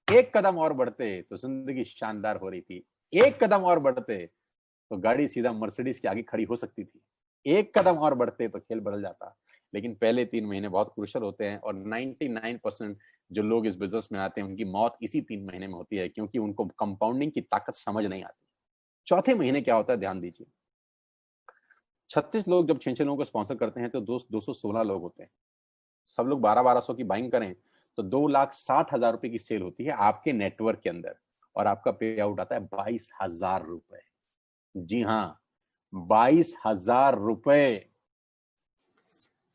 एक कदम और बढ़ते तो जिंदगी शानदार हो रही थी, एक कदम और बढ़ते तो गाड़ी सीधा मर्सिडीज के आगे खड़ी हो सकती थी, एक कदम और बढ़ते तो खेल बदल जाता। लेकिन पहले 3 महीने बहुत क्रूशियल होते हैं और 99% जो लोग इस बिजनेस में आते हैं उनकी मौत इसी 3 महीने में होती है, क्योंकि उनको कंपाउंडिंग की ताकत समझ नहीं आती। चौथे महीने क्या होता है, ध्यान दीजिए। 36 लोग जब 6 लोगों को स्पॉन्सर करते हैं तो 216 लोग होते हैं। सब लोग 1200 की बाइंग करें तो 2,60,000 रुपए की सेल होती है आपके नेटवर्क के अंदर, और आपका पे आउट आता है 22,000 रुपए। जी हाँ, 22,000 रुपए,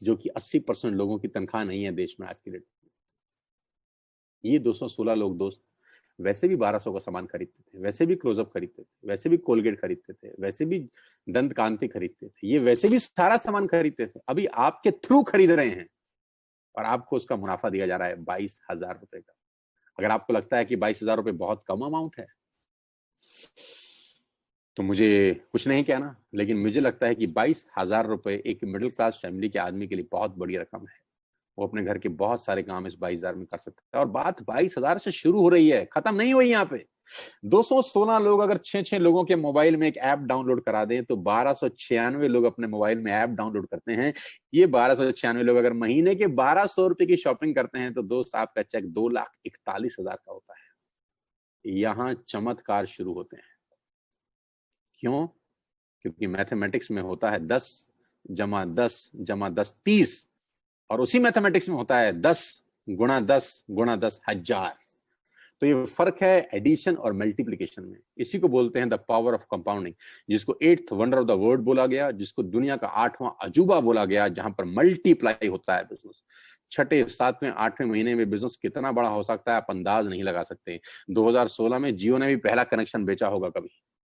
जो कि 80% लोगों की तनख्वाह नहीं है देश में आज की डेट में। ये 216 लोग दोस्त वैसे भी 1200 का सामान खरीदते थे, वैसे भी क्लोजअप खरीदते थे, वैसे भी कोलगेट खरीदते थे, वैसे भी दंत कांति खरीदते थे, ये वैसे भी सारा सामान खरीदते थे, अभी आपके थ्रू खरीद रहे हैं और आपको उसका मुनाफा दिया जा रहा है 22,000 रुपए का। अगर आपको लगता है कि 22,000 रुपए बहुत कम अमाउंट है तो मुझे कुछ नहीं कहना, लेकिन मुझे लगता है कि 22,000 रुपए एक मिडिल क्लास फैमिली के आदमी के लिए बहुत बड़ी रकम है। वो अपने घर के बहुत सारे काम इस 22,000 में कर सकता है, और बात 22,000 से शुरू हो रही है, खत्म नहीं हुई। यहाँ पे 216 लोग अगर 6 लोगों के मोबाइल में एक ऐप डाउनलोड करा दें तो 1296 लोग अपने मोबाइल में ऐप डाउनलोड करते हैं। ये 1296 लोग अगर महीने के 1200 रुपए की शॉपिंग करते हैं तो दोस्त आपका चेक 2,41,000 का होता है। यहां चमत्कार शुरू होते हैं। क्यों? क्योंकि मैथमेटिक्स में होता है 10 + 10 + 10 30, और उसी मैथमेटिक्स में होता है 10 × 10 × 10 1000। तो ये फर्क है एडिशन और मल्टीप्लिकेशन में। इसी को बोलते हैं द पावर ऑफ कंपाउंडिंग, जिसको 8th wonder of the world बोला गया, जिसको दुनिया का 8वां अजूबा बोला गया, जहां पर मल्टीप्लाई होता है बिजनेस। छठे, 7वें, 8वें महीने में बिजनेस कितना बड़ा हो सकता है आप अंदाज नहीं लगा सकते। 2016 में जियो ने भी पहला कनेक्शन बेचा होगा कभी।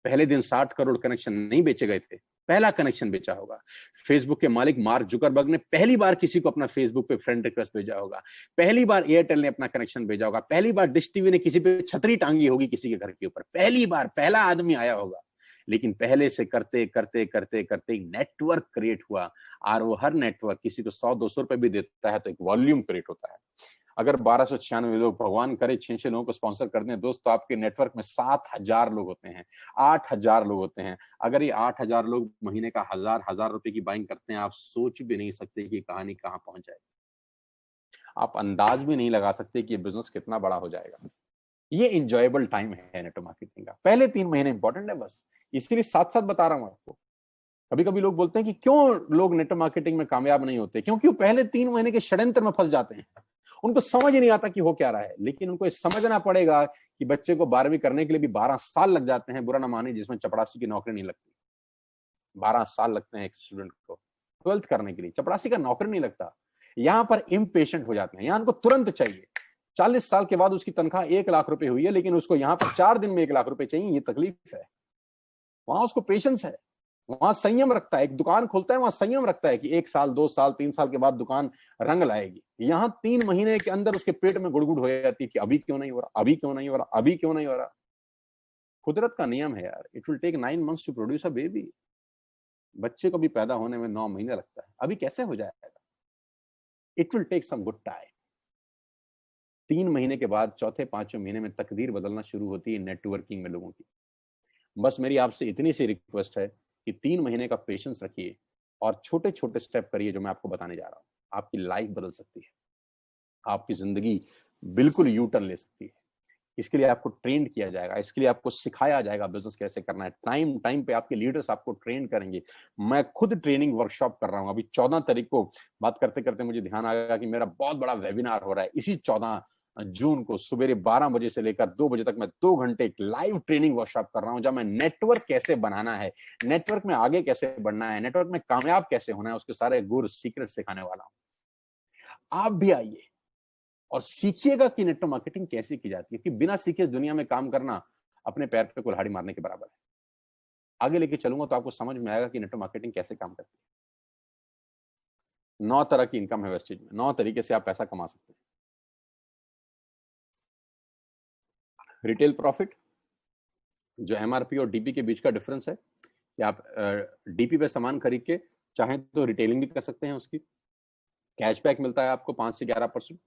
पहले दिन 60 करोड़ कनेक्शन नहीं बेचे गए थे, पहला कनेक्शन बेचा होगा। फेसबुक के मालिक मार्क जुकरबर्ग ने पहली बार किसी को अपना फेसबुक पे फ्रेंड रिक्वेस्ट भेजा होगा। पहली बार एयरटेल ने अपना कनेक्शन भेजा होगा। पहली बार डिश टीवी ने किसी पे छतरी टांगी होगी किसी के घर के ऊपर। पहली बार पहला आदमी आया होगा। लेकिन पहले से करते करते करते करते एक नेटवर्क क्रिएट हुआ, और वो हर नेटवर्क किसी को 100-200 रुपए भी देता है तो एक वॉल्यूम क्रिएट होता है। अगर 1296 लोग, भगवान करे 6 लोगों को स्पॉन्सर कर दें दोस्त, तो आपके नेटवर्क में 7000 लोग होते हैं, 8000 लोग होते हैं। अगर ये 8000 लोग महीने का 1000 रुपए की बाइंग करते हैं, आप सोच भी नहीं सकते कि कहानी कहां पहुंच जाएगी। आप अंदाज भी नहीं लगा सकते कि ये बिजनेस कितना बड़ा हो जाएगा। ये इंजॉयबल टाइम है नेटवर्क मार्केटिंग का। पहले 3 महीने इंपॉर्टेंट है बस, इसके लिए साथ साथ बता रहा हूं आपको। कभी कभी लोग बोलते हैं कि क्यों लोग नेटवर्क मार्केटिंग में कामयाब नहीं होते, क्योंकि वो पहले 3 महीने के षड्यंत्र में फंस जाते हैं। उनको समझ ही नहीं आता कि हो क्या रहा है। लेकिन उनको समझना पड़ेगा कि बच्चे को 12वीं करने के लिए भी 12 साल लग जाते हैं, बुरा ना माने, जिसमें चपरासी की नौकरी नहीं लगती। 12 साल लगते हैं एक स्टूडेंट को 12th करने के लिए, चपरासी का नौकरी नहीं लगता। यहां पर इम्पेशेंट हो जाते हैं, यहां उनको तुरंत चाहिए। 40 साल के बाद उसकी तनख्वाह 1 लाख रुपए हुई है, लेकिन उसको यहां पर 4 दिन में 1 लाख रुपए चाहिए। ये तकलीफ है। वहां उसको पेशेंस है, वहां संयम रखता है। एक दुकान खोलता है, वहां संयम रखता है कि 1 साल 2 साल 3 साल के बाद दुकान रंग लाएगी। यहां 3 महीने के अंदर उसके पेट में गुड़गुड़ हो जाती है कि अभी क्यों नहीं हो रहा, अभी क्यों नहीं हो रहा, अभी क्यों नहीं हो रहा। कुदरत का नियम है यार। It will take 9 months to produce a baby. बच्चे को भी पैदा होने में 9 महीने लगता है, अभी कैसे हो जाएगा। It will take some good time. 3 महीने के बाद चौथे 5वें महीने में तकदीर बदलना शुरू होती है नेटवर्किंग में लोगों की। बस मेरी आपसे इतनी सी रिक्वेस्ट है कि 3 महीने का पेशेंस रखिए और छोटे छोटे स्टेप करिए, जो मैं आपको बताने जा रहा हूं। आपकी लाइफ बदल सकती है, आपकी जिंदगी बिल्कुल यू टर्न ले सकती है। इसके लिए आपको ट्रेन किया जाएगा, इसके लिए आपको सिखाया जाएगा बिजनेस कैसे करना है। टाइम टाइम पे आपके लीडर्स आपको ट्रेन करेंगे। मैं खुद ट्रेनिंग वर्कशॉप कर रहा हूं। अभी 14 तारीख को बात करते करते मुझे ध्यान आया कि मेरा बहुत बड़ा वेबिनार हो रहा है। इसी 14 जून को सुबह 12 बजे से लेकर 2 बजे तक मैं 2 घंटे एक लाइव ट्रेनिंग वर्कशॉप कर रहा हूं, जब मैं नेटवर्क कैसे बनाना है, नेटवर्क में आगे कैसे बढ़ना है, नेटवर्क में कामयाब कैसे होना है, उसके सारे गुर सीक्रेट सिखाने वाला हूं। आप भी आइए और सीखिएगा कि नेटवर्क मार्केटिंग कैसे की जाती है, कि बिना सीखे इस दुनिया में काम करना अपने पैर पे कुल्हाड़ी मारने के बराबर है। आगे लेके चलूंगा तो आपको समझ में आएगा कि नेटवर्क मार्केटिंग कैसे काम करती है। 9 तरह की इनकम है वेस्टेज में, 9 तरीके से आप पैसा कमा सकते हैं। रिटेल प्रॉफिट, जो एमआरपी और डीपी के बीच का डिफरेंस है, कि आप डीपी पे सामान खरीद के चाहें तो रिटेलिंग भी कर सकते हैं। उसकी कैशबैक मिलता है आपको 5 से 11%।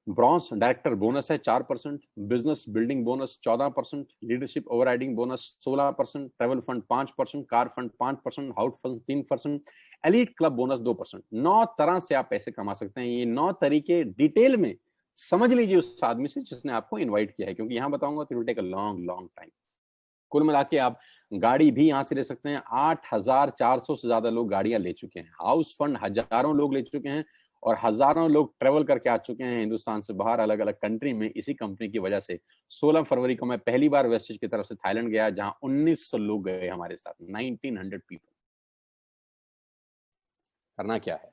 ब्रॉन्ज डायरेक्टर बोनस है 4%, business building bonus 14%, leadership overriding bonus 16%, travel fund 5%, car fund 5%, house fund 3%, elite club bonus 2%। 9 तरह से आप पैसे कमा सकते हैं। ये 9 तरीके डिटेल में समझ लीजिए उस आदमी से जिसने आपको इन्वाइट किया है, क्योंकि यहां बताऊंगा तो it will take a long long time. कुल मिला के आप गाड़ी भी यहां से ले सकते हैं। 8400 से ज्यादा लोग गाड़ियां ले चुके हैं। हाउस फंड हजारों लोग ले चुके हैं, और हजारों लोग ट्रेवल करके आ चुके हैं हिंदुस्तान से बाहर अलग अलग कंट्री में, इसी कंपनी की वजह से। 16 फरवरी को मैं पहली बार वेस्टेज की तरफ से थाईलैंड गया, जहां 1900 लोग गए हमारे साथ, 1900 पीपल। करना क्या है,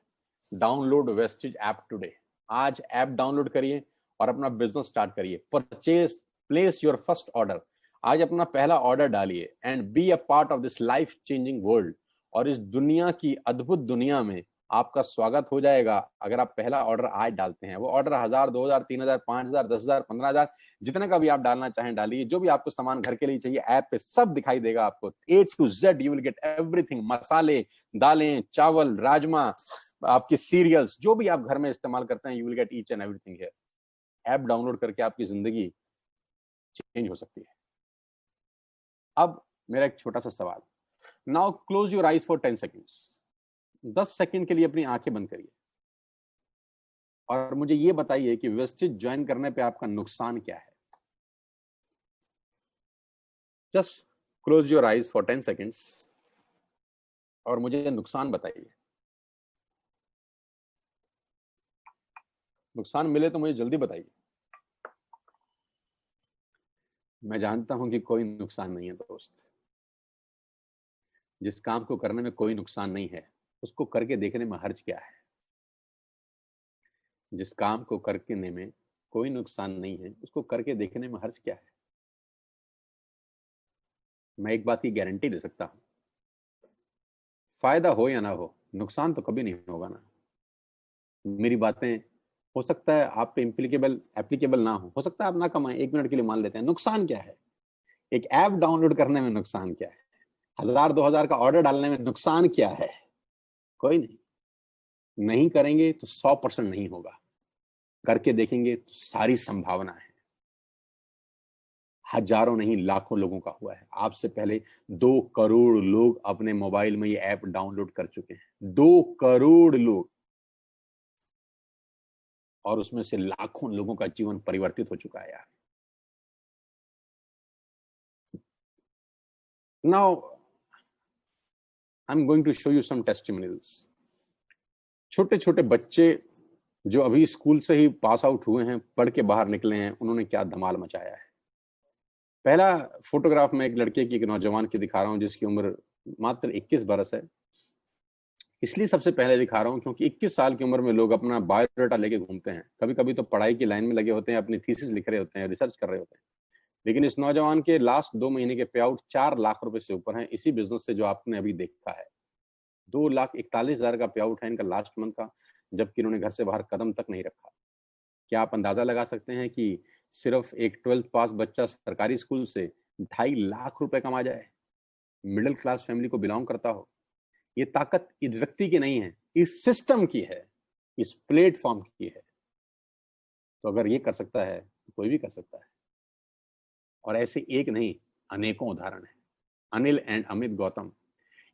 डाउनलोड वेस्टेज ऐप टुडे। आज ऐप डाउनलोड करिए और अपना बिजनेस स्टार्ट करिए। Purchase, place your first order. आज अपना पहला ऑर्डर डालिए and be a part of this life changing world. और इस दुनिया की अद्भुत दुनिया में आपका स्वागत हो जाएगा अगर आप पहला ऑर्डर आज डालते हैं। वो ऑर्डर 1000, 2000, 3000, 5000, 10000, 15000, जितने का भी आप डालना चाहें डालिए। जो भी आपको सामान घर के लिए चाहिए ऐप पे सब दिखाई देगा आपको, A to Z you will get everything. मसाले, दालें, चावल, राजमा, आपके सीरियल्स, जो भी आप घर में इस्तेमाल करते हैं, you will get each and everything here. App download करके आपकी जिंदगी चेंज हो सकती है। अब मेरा एक छोटा सा सवाल, now close your eyes for 10 seconds. 10 second के लिए अपनी आंखें बंद करिए और मुझे ये बताइए कि वेस्टेज ज्वाइन करने पे आपका नुकसान क्या है। Just close your eyes for 10 seconds और मुझे नुकसान बताइए। नुकसान मिले तो मुझे जल्दी बताइए। मैं जानता हूं कि कोई नुकसान नहीं है दोस्त। जिस काम को करने में कोई नुकसान नहीं है उसको करके देखने में हर्ज क्या है। जिस काम को करने में कोई नुकसान नहीं है उसको करके देखने में हर्ज क्या है। मैं एक बात की गारंटी दे सकता हूं, फायदा हो या ना हो, नुकसान तो कभी नहीं होगा ना। मेरी बातें हो सकता है आप पे एप्लीकेबल ना हो सकता है आप ना कमाएं, 1 मिनट के लिए मान लेते हैं। नुकसान क्या है? एक ऐप डाउनलोड करने में नुकसान क्या है? 1000-2000 का ऑर्डर डालने में नुकसान क्या है? कोई नहीं। नहीं करेंगे तो 100% नहीं होगा, करके देखेंगे तो सारी संभावना है। हजारों नहीं लाखों लोगों का हुआ है। आपसे पहले 2 करोड़ लोग अपने मोबाइल में ये ऐप डाउनलोड कर चुके हैं। 2 करोड़ लोग, और उसमें से लाखों लोगों का जीवन परिवर्तित हो चुका है यार। Now I am going to show you some testimonials. छोटे छोटे बच्चे जो अभी स्कूल से ही पास आउट हुए हैं, पढ़ के बाहर निकले हैं, उन्होंने क्या धमाल मचाया है। पहला फोटोग्राफ में एक लड़के की, एक नौजवान की दिखा रहा हूं जिसकी उम्र मात्र 21 बरस है। इसलिए सबसे पहले दिखा रहा हूं क्योंकि 21 साल की उम्र में लोग अपना बायोडाटा लेके घूमते हैं। कभी कभी तो पढ़ाई की लाइन में लगे होते हैं, अपनी थीसिस लिख रहे होते हैं, रिसर्च कर रहे होते हैं। लेकिन इस नौजवान के लास्ट 2 महीने के पे आउट 4 लाख रुपए से ऊपर हैं, इसी बिजनेस से जो आपने अभी देखा है। 2,41,000 का पे आउट है इनका लास्ट मंथ का, जबकि इन्होंने घर से बाहर कदम तक नहीं रखा। क्या आप अंदाजा लगा सकते हैं कि सिर्फ एक 12th पास बच्चा सरकारी स्कूल से 2.5 लाख रुपए कमा जाए, मिडिल क्लास फैमिली को बिलोंग करता हो? ये ताकत इस व्यक्ति की नहीं है, इस सिस्टम की है, इस प्लेटफॉर्म की है। तो अगर ये कर सकता है तो कोई भी कर सकता है। और ऐसे एक नहीं, अनेकों उदाहरण हैं। अनिल एंड अमित गौतम,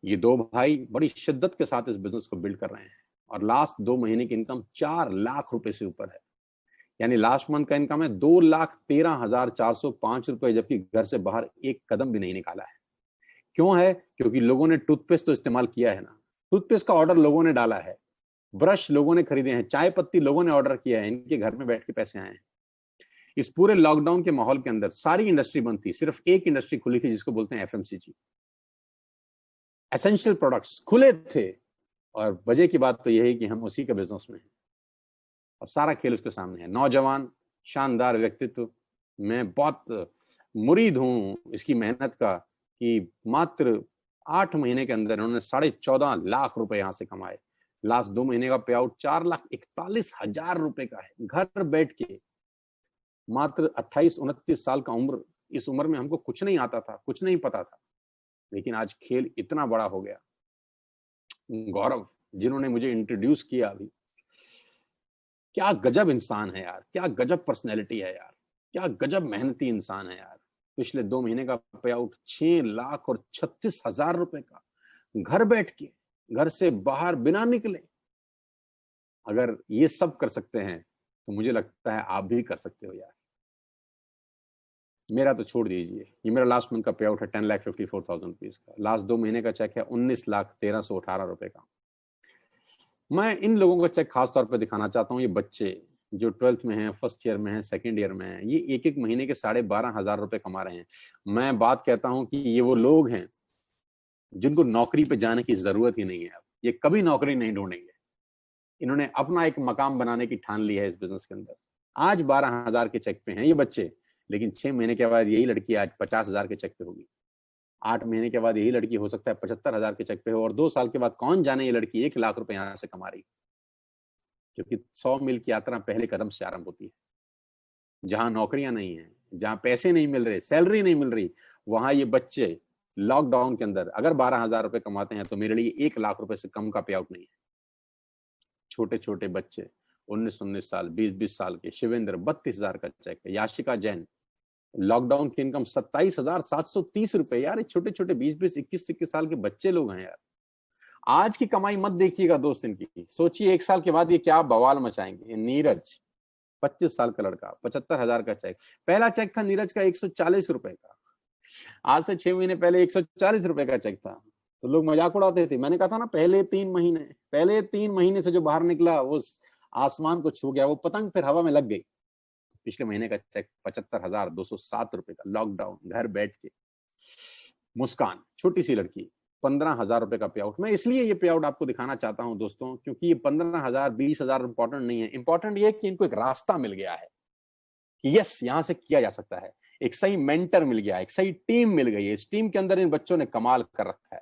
ये 2 भाई बड़ी शिद्दत के साथ इस बिजनेस को बिल्ड कर रहे हैं और लास्ट 2 महीने की इनकम 4 लाख रुपए से ऊपर है। यानी लास्ट मंथ का इनकम है 2,13,405 रुपए, जबकि घर से बाहर एक कदम भी नहीं निकाला है। क्यों है? क्योंकि लोगों ने टूथपेस्ट तो इस्तेमाल किया है ना, टूथपेस्ट का ऑर्डर लोगों ने डाला है, ब्रश लोगों ने खरीदे हैं, चाय पत्ती लोगों ने ऑर्डर किया है, इनके घर में बैठ के पैसे आए हैं। इस पूरे लॉकडाउन के माहौल के अंदर सारी इंडस्ट्री बंद थी, सिर्फ एक इंडस्ट्री खुली थी जिसको बोलते हैं एफएमसीजी, एसेंशियल प्रोडक्ट्स खुले थे। और वजह की बात तो यह है कि हम उसी के बिजनेस में हैं और सारा खेल उसके सामने है। नौजवान शानदार व्यक्तित्व, मैं बहुत मुरीद हूं इसकी मेहनत का कि मात्र 8 महीने के अंदर उन्होंने 14.5 लाख रुपए यहां से कमाए। लास्ट 2 महीने का पे आउट 4,41,000 रुपए का है, घर बैठ के। मात्र 28-29 साल का उम्र, इस उम्र में हमको कुछ नहीं आता था, कुछ नहीं पता था, लेकिन आज खेल इतना बड़ा हो गया। गौरव जिन्होंने मुझे इंट्रोड्यूस किया अभी, क्या गजब इंसान है यार, क्या गजब पर्सनैलिटी है यार, क्या गजब मेहनती इंसान है यार। पिछले 2 महीने का पे आउट 6,36,000 रुपए का, घर बैठ के, घर से बाहर बिना निकले। अगर ये सब कर सकते हैं तो मुझे लगता है आप भी कर सकते हो यार। मेरा तो छोड़ दीजिए, ये मेरा लास्ट मंथ का पे आउट है 10,54,000 रुपीज का। लास्ट 2 महीने का चेक है 19,13,118 रुपए का। मैं इन लोगों का चेक खास तौर पे दिखाना चाहता हूँ। ये बच्चे जो 12th में हैं, फर्स्ट ईयर में हैं, सेकंड ईयर में हैं, ये एक महीने के 12,500 रुपए कमा रहे हैं। मैं बात कहता हूँ कि ये वो लोग हैं जिनको नौकरी पे जाने की जरूरत ही नहीं है। अब ये कभी नौकरी नहीं ढूंढेंगे। इन्होंने अपना एक मकाम बनाने की ठान ली है इस बिजनेस के अंदर। आज 12,000 के चेक पे हैं ये बच्चे, लेकिन 6 महीने के बाद यही लड़की आज 50,000 के चेक पे होगी। 8 महीने के बाद यही लड़की हो सकता है 75,000 के चेक पे हो, और 2 साल के बाद कौन जाने ये लड़की 1 लाख रुपए यहां से कमा रही। क्योंकि 100 मील की यात्रा पहले कदम से आरंभ होती है। जहां नौकरियां नहीं है, जहां पैसे नहीं मिल रहे, सैलरी नहीं मिल रही, वहां ये बच्चे लॉकडाउन के अंदर अगर 12,000 रुपए कमाते हैं तो मेरे लिए 1 लाख रुपए से कम का पे आउट नहीं है। छोटे छोटे बच्चे 19-19 साल, 20-20 साल के, शिवेंद्र 32,000 का चेक है, याशिका जैन लॉकडाउन की इनकम 27,730 रुपए। यार छोटे छोटे 20-20, 21-21 साल के बच्चे लोग हैं यार। आज की कमाई मत देखिएगा दोस्त इनकी, सोचिए 1 साल के बाद ये क्या बवाल मचाएंगे। नीरज 25 साल का लड़का, 75,000 का चेक। पहला चेक था नीरज का 140 रुपए का, आज से 6 महीने पहले 140 रुपए का चेक था। तो लोग मजाक उड़ाते थे। मैंने कहा था ना, पहले 3 महीने से जो बाहर निकला वो आसमान को छू गया, वो पतंग फिर हवा में लग गई। पिछले महीने का चेक 75,207 रुपए का, लॉकडाउन, घर बैठ के। मुस्कान, छोटी सी लड़की, 15,000 रुपए का पे आउट। मैं इसलिए ये पे आउट आपको दिखाना चाहता हूं दोस्तों, क्योंकि ये 15,000 20,000 इंपॉर्टेंट नहीं है। इंपॉर्टेंट ये है कि इनको एक रास्ता मिल गया है कि यस, यहां से किया जा सकता है। एक सही मेंटर मिल गया, एक सही टीम मिल गई है। इस टीम के अंदर इन बच्चों ने कमाल कर रखा है।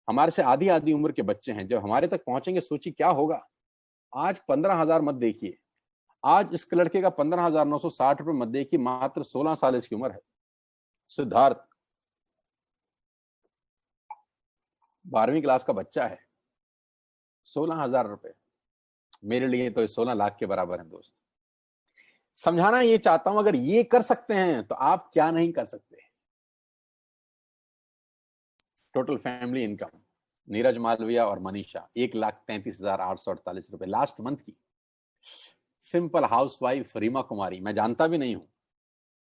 हमारे से आधी आधी उम्र के बच्चे हैं, जब हमारे तक पहुंचेंगे सोचिए क्या होगा। आज 15,000 मत देखिए, आज इस लड़के का 15,960 रुपए मत देखिए, मात्र 16 साल इसकी उम्र है। सिद्धार्थ 12वीं क्लास का बच्चा है, 16,000 रुपए मेरे लिए तो 16 लाख के बराबर है दोस्त। समझाना ये चाहता हूं, अगर ये कर सकते हैं तो आप क्या नहीं कर सकते। Total family income Neeraj Malviya और मनीषा 1,33,848 रुपए लास्ट मंथ की। सिंपल हाउसवाइफ रीमा कुमारी, मैं जानता भी नहीं हूं,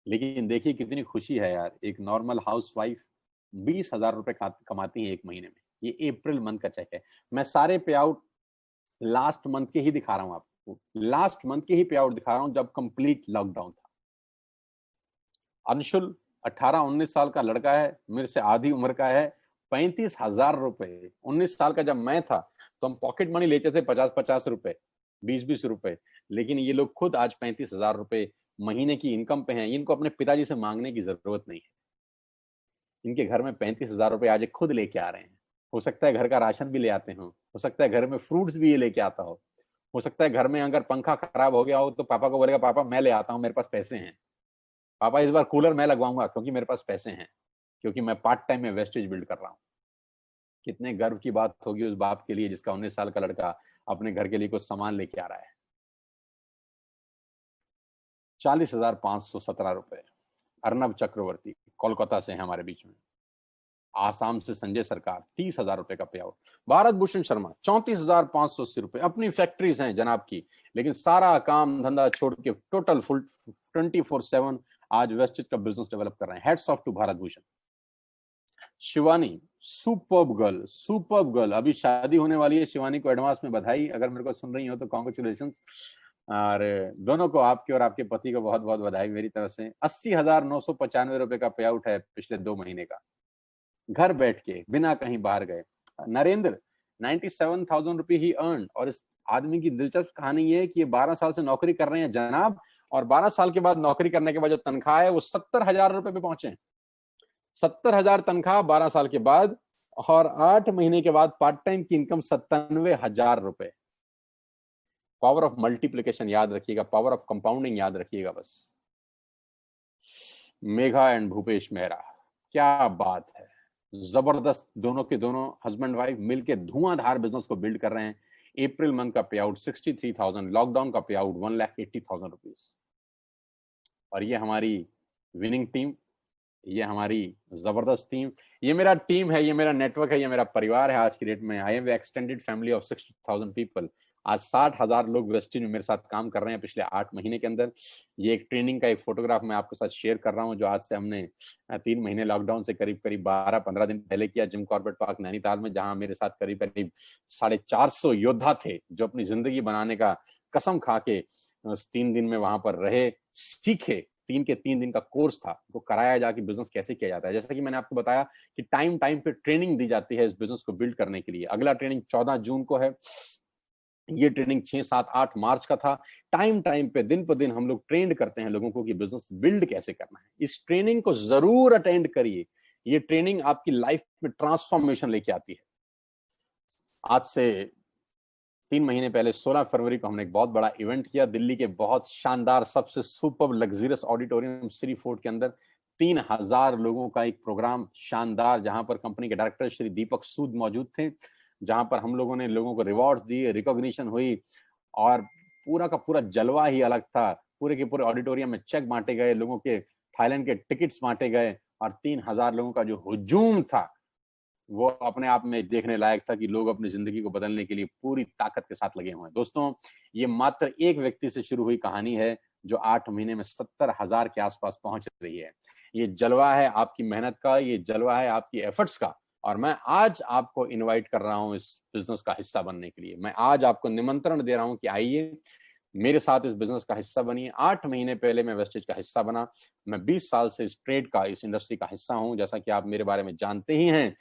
लेकिन देखिए कितनी खुशी है यार। एक नॉर्मल हाउसवाइफ 20,000 रुपए कमाती है एक महीने में। ये अप्रैल मंथ का चेक है। मैं सारे पे आउट लास्ट मंथ के ही दिखा रहा हूं आपको, लास्ट मंथ के ही पे आउट दिखा रहा हूं जब कंप्लीट लॉकडाउन था। अंशुल 18-19 साल का लड़का है, मेरे से आधी उम्र का है, 35,000 रुपए। 19 साल का जब मैं था तो हम पॉकेट मनी लेते थे 50-50 रुपए, 20-20 रुपए, लेकिन ये लोग खुद आज 35,000 रुपए महीने की इनकम पे हैं। इनको अपने पिताजी से मांगने की जरूरत नहीं है। इनके घर में 35,000 रुपए आज खुद लेके आ रहे हैं। हो सकता है घर का राशन भी ले आते हो सकता है घर में फ्रूट्स भी ये लेके आता हो सकता है घर में अगर पंखा खराब हो गया हो तो पापा को बोलेगा पापा मैं ले आता हूं, मेरे पास पैसे हैं, पापा इस बार कूलर मैं लगवाऊंगा क्योंकि मेरे पास पैसे हैं, क्योंकि मैं पार्ट टाइम में वेस्टेज बिल्ड कर रहा हूं। कितने गर्व की बात होगी उस बाप के लिए जिसका 19 साल का लड़का अपने घर के लिए कुछ सामान लेके आ रहा है। 40,517 रुपए। अर्नब चक्रवर्ती कोलकाता से है हमारे बीच में। आसाम से संजय सरकार 30,000 रुपए का पे आउट। भारत भूषण शर्मा 34,580 रुपए। अपनी फैक्ट्रीज हैं जनाब की, लेकिन सारा काम धंधा छोड़ के टोटल फुल 24/7 आज वेस्टेज का बिजनेस डेवलप कर रहे हैं। Hats off to Bharat Bhushan. Shivani superb girl, अभी शादी होने वाली है। शिवानी को एडवांस में बधाई, अगर मेरे को सुन रही हो तो कॉन्ग्रेचुलेशन। और दोनों को, आपके और आपके पति को बहुत बहुत बधाई मेरी तरफ से। 80,995 रुपए का पे आउट है पिछले 2 महीने का, घर बैठ के बिना कहीं बाहर गए। नरेंद्र 97,000 रुपए ही अर्न। और इस आदमी की दिलचस्प कहानी ये है कि ये 12 साल से नौकरी कर रहे हैं जनाब, और 12 साल के बाद नौकरी करने के बाद जो तनख्वाह है वो 70,000 रुपए पे पहुंचे। 70,000 तनख्वाह 12 साल के बाद, और 8 महीने के बाद पार्ट टाइम की इनकम 97,000 रुपए। पावर ऑफ मल्टीप्लिकेशन याद रखिएगा, पावर ऑफ कंपाउंडिंग याद रखिएगा बस। मेघा एंड भूपेश मेहरा, क्या बात है, जबरदस्त। दोनों के दोनों हस्बैंड वाइफ मिलकर धुआंधार बिजनेस को बिल्ड कर रहे हैं। अप्रैल मंथ का पे आउट 63,000, लॉकडाउन का पे आउट 1,80,000 रुपीज। और ये हमारी विनिंग टीम, ये हमारी जबरदस्त टीम, ये मेरा टीम है, ये मेरा नेटवर्क है, ये मेरा परिवार है आज की डेट में। I am extended family of 60,000 people. आज 60,000 लोग वेस्टेज में मेरे साथ काम कर रहे हैं पिछले 8 महीने के अंदर। ये एक ट्रेनिंग का एक फोटोग्राफ मैं आपके साथ शेयर कर रहा हूं, जो आज से हमने 3 महीने लॉकडाउन से करीब 12-15 दिन पहले किया जिम कॉर्बेट पार्क नैनीताल में, जहां मेरे साथ करीब 450 योद्धा थे जो अपनी जिंदगी बनाने का कसम खा के 3 दिन में वहां पर रहे, सीखे। 3 दिन का कोर्स था, वो कराया जाके बिजनेस कैसे किया जाता है। जैसा कि मैंने आपको बताया कि टाइम पे ट्रेनिंग दी जाती है इस बिजनेस को बिल्ड करने के लिए। अगला ट्रेनिंग 14 जून को है, ये ट्रेनिंग 6, 7, 8 मार्च का था। टाइम पे दिन पर दिन हम लोग ट्रेंड करते हैं लोगों को कि बिजनेस बिल्ड कैसे करना है। इस ट्रेनिंग को जरूर अटेंड करिए, ये ट्रेनिंग आपकी लाइफ में ट्रांसफॉर्मेशन लेके आती है। आज से 3 महीने पहले 16 फरवरी को हमने एक बहुत बड़ा इवेंट किया दिल्ली के बहुत शानदार सबसे super luxurious auditorium Shri fort के अंदर। 3,000 लोगों का एक प्रोग्राम शानदार, जहां पर कंपनी के डायरेक्टर श्री दीपक सूद मौजूद थे, जहां पर हम लोगों ने लोगों को रिवॉर्ड्स दिए, रिकॉग्निशन हुई, और पूरा का पूरा जलवा ही अलग था। पूरे के पूरे ऑडिटोरियम में चेक बांटे गए, लोगों के थाईलैंड के टिकट्स बांटे गए, और 3,000 लोगों का जो हुजूम था वो अपने आप में देखने लायक था कि लोग अपनी जिंदगी को बदलने के लिए पूरी ताकत के साथ लगे हुए हैं। दोस्तों, ये मात्र एक व्यक्ति से शुरू हुई कहानी है जो 8 महीने में 70,000 के आसपास पहुंच रही है। ये जलवा है आपकी मेहनत का, ये जलवा है आपकी एफर्ट्स का, और मैं आज आपको इनवाइट कर रहा हूं इस बिजनेस का हिस्सा बनने के लिए। मैं आज आपको निमंत्रण दे रहा हूं कि आइए, मेरे साथ इस बिजनेस का हिस्सा बनिए। 8 महीने पहले मैं वेस्टेज का हिस्सा बना। मैं 20 साल से इस ट्रेड का, इस इंडस्ट्री का हिस्सा हूं। जैसा कि आप मेरे बारे में जानते ही हैं,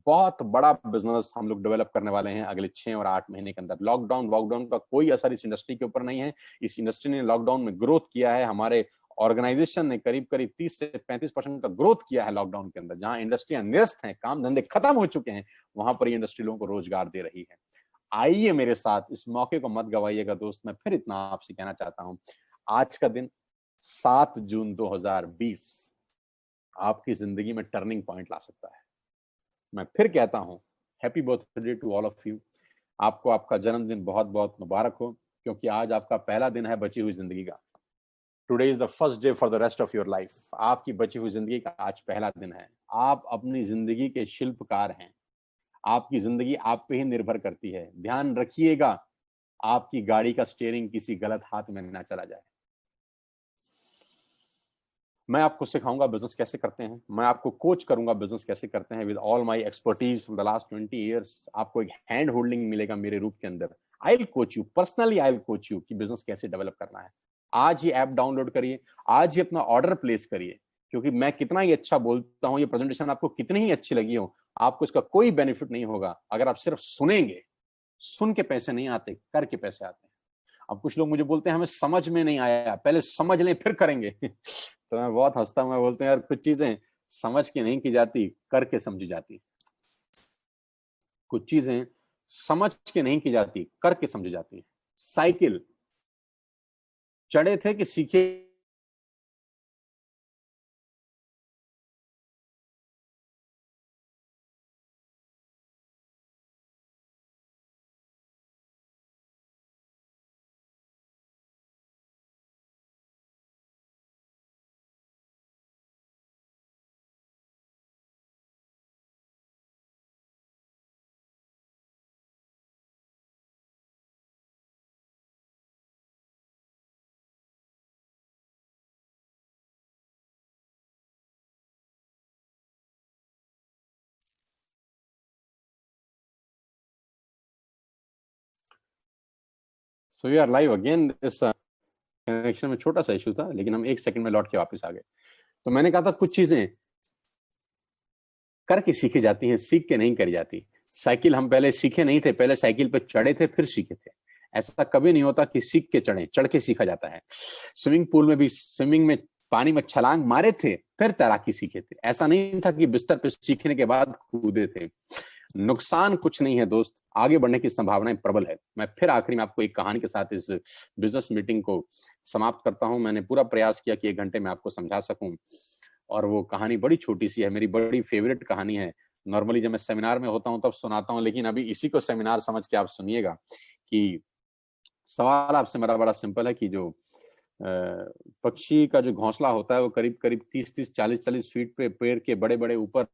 बहुत बड़ा बिजनेस हम लोग डेवलप करने वाले हैं अगले 6 और 8 महीने के अंदर। लॉकडाउन का कोई असर इस इंडस्ट्री के ऊपर नहीं है। इस इंडस्ट्री ने लॉकडाउन में ग्रोथ किया है। हमारे ऑर्गेनाइजेशन ने करीब करीब 30 से 35% का ग्रोथ किया है लॉकडाउन के अंदर। जहां इंडस्ट्रियां निरस्त हैं, काम धंधे खत्म हो चुके हैं, वहां पर ये इंडस्ट्री लोगों को रोजगार दे रही है। आइए मेरे साथ, इस मौके को मत गवाइएगा दोस्त। मैं फिर इतना आपसे कहना चाहता हूं, आज का दिन 7 जून 2020 आपकी जिंदगी में टर्निंग पॉइंट ला सकता है। मैं फिर कहता हूं, happy birthday to all of you. आपको आपका जन्मदिन बहुत बहुत मुबारक हो, क्योंकि आज आपका पहला दिन है बची हुई जिंदगी का। Today is the first day for the rest of your life. आपकी बची हुई जिंदगी का आज पहला दिन है। आप अपनी जिंदगी के शिल्पकार हैं। आपकी जिंदगी आप पे ही निर्भर करती है। ध्यान रखिएगा, आपकी गाड़ी का स्टीयरिंग किसी गलत हाथ में ना चला जाए। मैं आपको सिखाऊंगा बिजनेस कैसे करते हैं। मैं आपको कोच करूंगा बिजनेस कैसे करते हैं with all my expertise from the last 20 years. आपको एक हैंड होल्डिंग मिलेगा मेरे रूप के अंदर। I will coach you personally, I will coach you कि बिजनेस कैसे डेवलप करना है। आज ही ऐप डाउनलोड करिए, आज ही अपना ऑर्डर प्लेस करिए, क्योंकि मैं कितना ही अच्छा बोलता हूं, ये प्रेजेंटेशन आपको कितनी ही अच्छी लगी हो, आपको इसका कोई बेनिफिट नहीं होगा अगर आप सिर्फ सुनेंगे। सुन के पैसे नहीं आते, करके पैसे आते हैं। अब कुछ लोग मुझे बोलते हैं हमें समझ में नहीं आया, पहले समझ लें फिर करेंगे। तो मैं बहुत हंसता हूं। मैं बोलते हैं यार, कुछ चीजें समझ के नहीं की जाती, करके समझी जाती। कुछ चीजें समझ के नहीं की जाती, करके समझी जाती है। साइकिल चढ़े थे कि सीखे? So we are live again. इस कनेक्शन में छोटा सा इशू था, लेकिन हम 1 सेकंड में लौट के वापस आ गए। तो मैंने कहा था कुछ चीजें करके सीखी जाती हैं, सीख के नहीं करी जाती। साइकिल हम पहले सीखे नहीं थे, पहले साइकिल पे चढ़े थे फिर सीखे थे। ऐसा कभी नहीं होता कि सीख के चढ़े, चढ़ के सीखा जाता है। स्विमिंग पूल में भी, स्विमिंग में पानी में छलांग मारे थे फिर तैराकी सीखे थे। ऐसा नहीं था कि बिस्तर पे सीखने के बाद कूदे थे। नुकसान कुछ नहीं है दोस्त, आगे बढ़ने की संभावनाएं प्रबल है। मैं फिर आखिरी में आपको एक कहानी के साथ इस बिजनेस मीटिंग को समाप्त करता हूं। मैंने पूरा प्रयास किया कि 1 घंटे में आपको समझा सकूं, और वो कहानी बड़ी छोटी सी है, मेरी बड़ी फेवरेट कहानी है। नॉर्मली जब मैं सेमिनार में होता हूं तब सुनाता हूं, लेकिन अभी इसी को सेमिनार समझ के आप सुनिएगा। कि सवाल आपसे मेरा बड़ा सिंपल है कि जो पक्षी का जो घोंसला होता है वो करीब करीब 30-30, 40-40 फीट पे पेड़ के बड़े बड़े ऊपर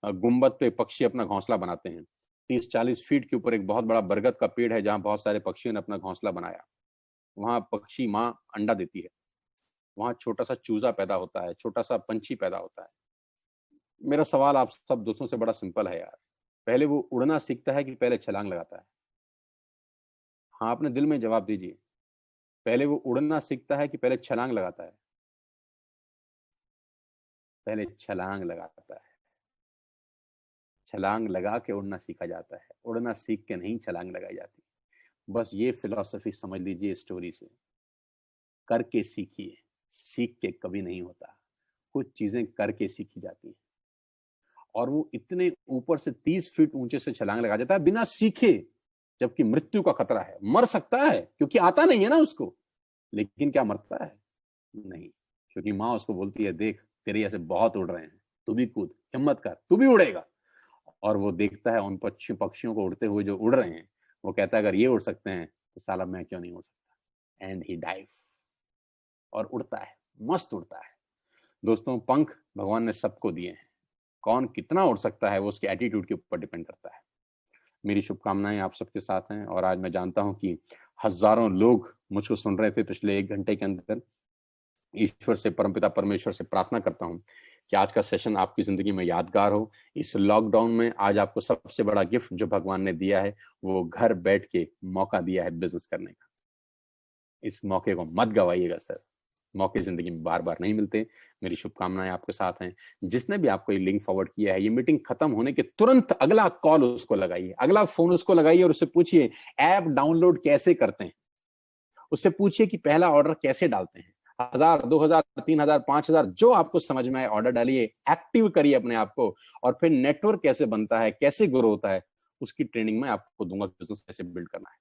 गुंबद पे पक्षी अपना घोंसला बनाते हैं। 30-40 फीट के ऊपर एक बहुत बड़ा बरगद का पेड़ है जहां बहुत सारे पक्षियों ने अपना घोंसला बनाया। वहां पक्षी माँ अंडा देती है, वहां छोटा सा चूजा पैदा होता है, छोटा सा पंछी पैदा होता है। मेरा सवाल आप सब दोस्तों से बड़ा सिंपल है यार, पहले वो उड़ना सीखता है कि पहले छलांग लगाता है? हाँ, अपने दिल में जवाब दीजिए। पहले वो उड़ना सीखता है कि पहले छलांग लगाता है? पहले छलांग लगाता है। छलांग लगा के उड़ना सीखा जाता है, उड़ना सीख के नहीं छलांग लगाई जाती। बस ये फिलॉसफी समझ लीजिए स्टोरी से। करके सीखिए, सीख के कभी नहीं होता। कुछ चीजें करके सीखी जाती हैं। और वो इतने ऊपर से 30 फीट ऊंचे से छलांग लगा जाता है बिना सीखे, जबकि मृत्यु का खतरा है। मर सकता है क्योंकि आता नहीं है ना उसको, लेकिन क्या मरता है? नहीं, क्योंकि माँ उसको बोलती है देख तेरे जैसे बहुत उड़ रहे हैं, तू भी कूद, हिम्मत कर, तू भी उड़ेगा। और वो देखता है उन पक्षियों को उड़ते हुए जो उड़ रहे हैं। वो कहता है अगर ये उड़ सकते हैं तो साला मैं क्यों नहीं उड़ सकता। एंड ही डाइव, और उड़ता है, मस्त उड़ता है। दोस्तों, पंख भगवान ने सबको दिए हैं, कौन कितना उड़ सकता है वो उसके एटीट्यूड के ऊपर डिपेंड करता है। मेरी शुभकामनाएं आप सबके साथ हैं। और आज मैं जानता हूं कि हजारों लोग मुझको सुन रहे थे पिछले 1 घंटे के अंदर। ईश्वर से, परमपिता परमेश्वर से प्रार्थना करता हूं कि आज का सेशन आपकी जिंदगी में यादगार हो। इस लॉकडाउन में आज आपको सबसे बड़ा गिफ्ट जो भगवान ने दिया है वो घर बैठ के मौका दिया है बिजनेस करने का। इस मौके को मत गवाइएगा सर, मौके जिंदगी में बार बार नहीं मिलते। मेरी शुभकामनाएं आपके साथ हैं। जिसने भी आपको ये लिंक फॉरवर्ड किया है, ये मीटिंग खत्म होने के तुरंत अगला कॉल उसको लगाइए, अगला फोन उसको लगाइए और उससे पूछिए ऐप डाउनलोड कैसे करते हैं। उससे पूछिए कि पहला ऑर्डर कैसे डालते हैं। 1000, 2000, 3000, 5000 जो आपको समझ में आए ऑर्डर डालिए, एक्टिव करिए अपने आप को, और फिर नेटवर्क कैसे बनता है, कैसे ग्रो होता है, उसकी ट्रेनिंग मैं आपको दूंगा, बिजनेस कैसे बिल्ड करना है।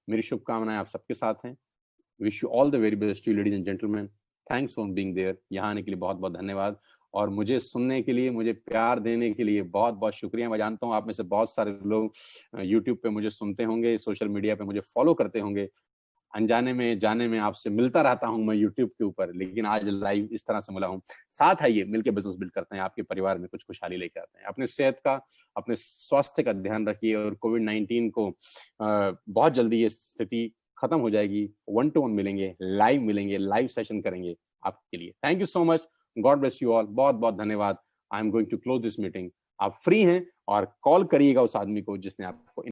मेरी शुभकामनाएं आप सबके साथ हैं। Wish you all the very best, you ladies and gentleman. Thanks for being there. यहाँ आने के लिए बहुत बहुत धन्यवाद, और मुझे सुनने के लिए, मुझे प्यार देने के लिए बहुत बहुत शुक्रिया। मैं जानता हूँ आप में से बहुत सारे लोग यूट्यूब पे मुझे सुनते होंगे, सोशल मीडिया पे मुझे फॉलो करते होंगे। अनजाने में जाने में आपसे मिलता रहता हूं मैं यूट्यूब के ऊपर, लेकिन आज लाइव इस तरह से मिला हूं। साथ आइए मिलकर बिजनेस बिल्ड करते हैं, आपके परिवार में कुछ खुशहाली लेके आते हैं। अपने सेहत का, अपने स्वास्थ्य का ध्यान रखिए, और कोविड-19 को बहुत जल्दी ये स्थिति खत्म हो जाएगी। 1-to-1 मिलेंगे, लाइव सेशन करेंगे आपके लिए। Thank you so much, God bless you all. बहुत बहुत धन्यवाद। I am going to close this meeting. आप फ्री हैं और कॉल करिएगा उस आदमी को जिसने आपको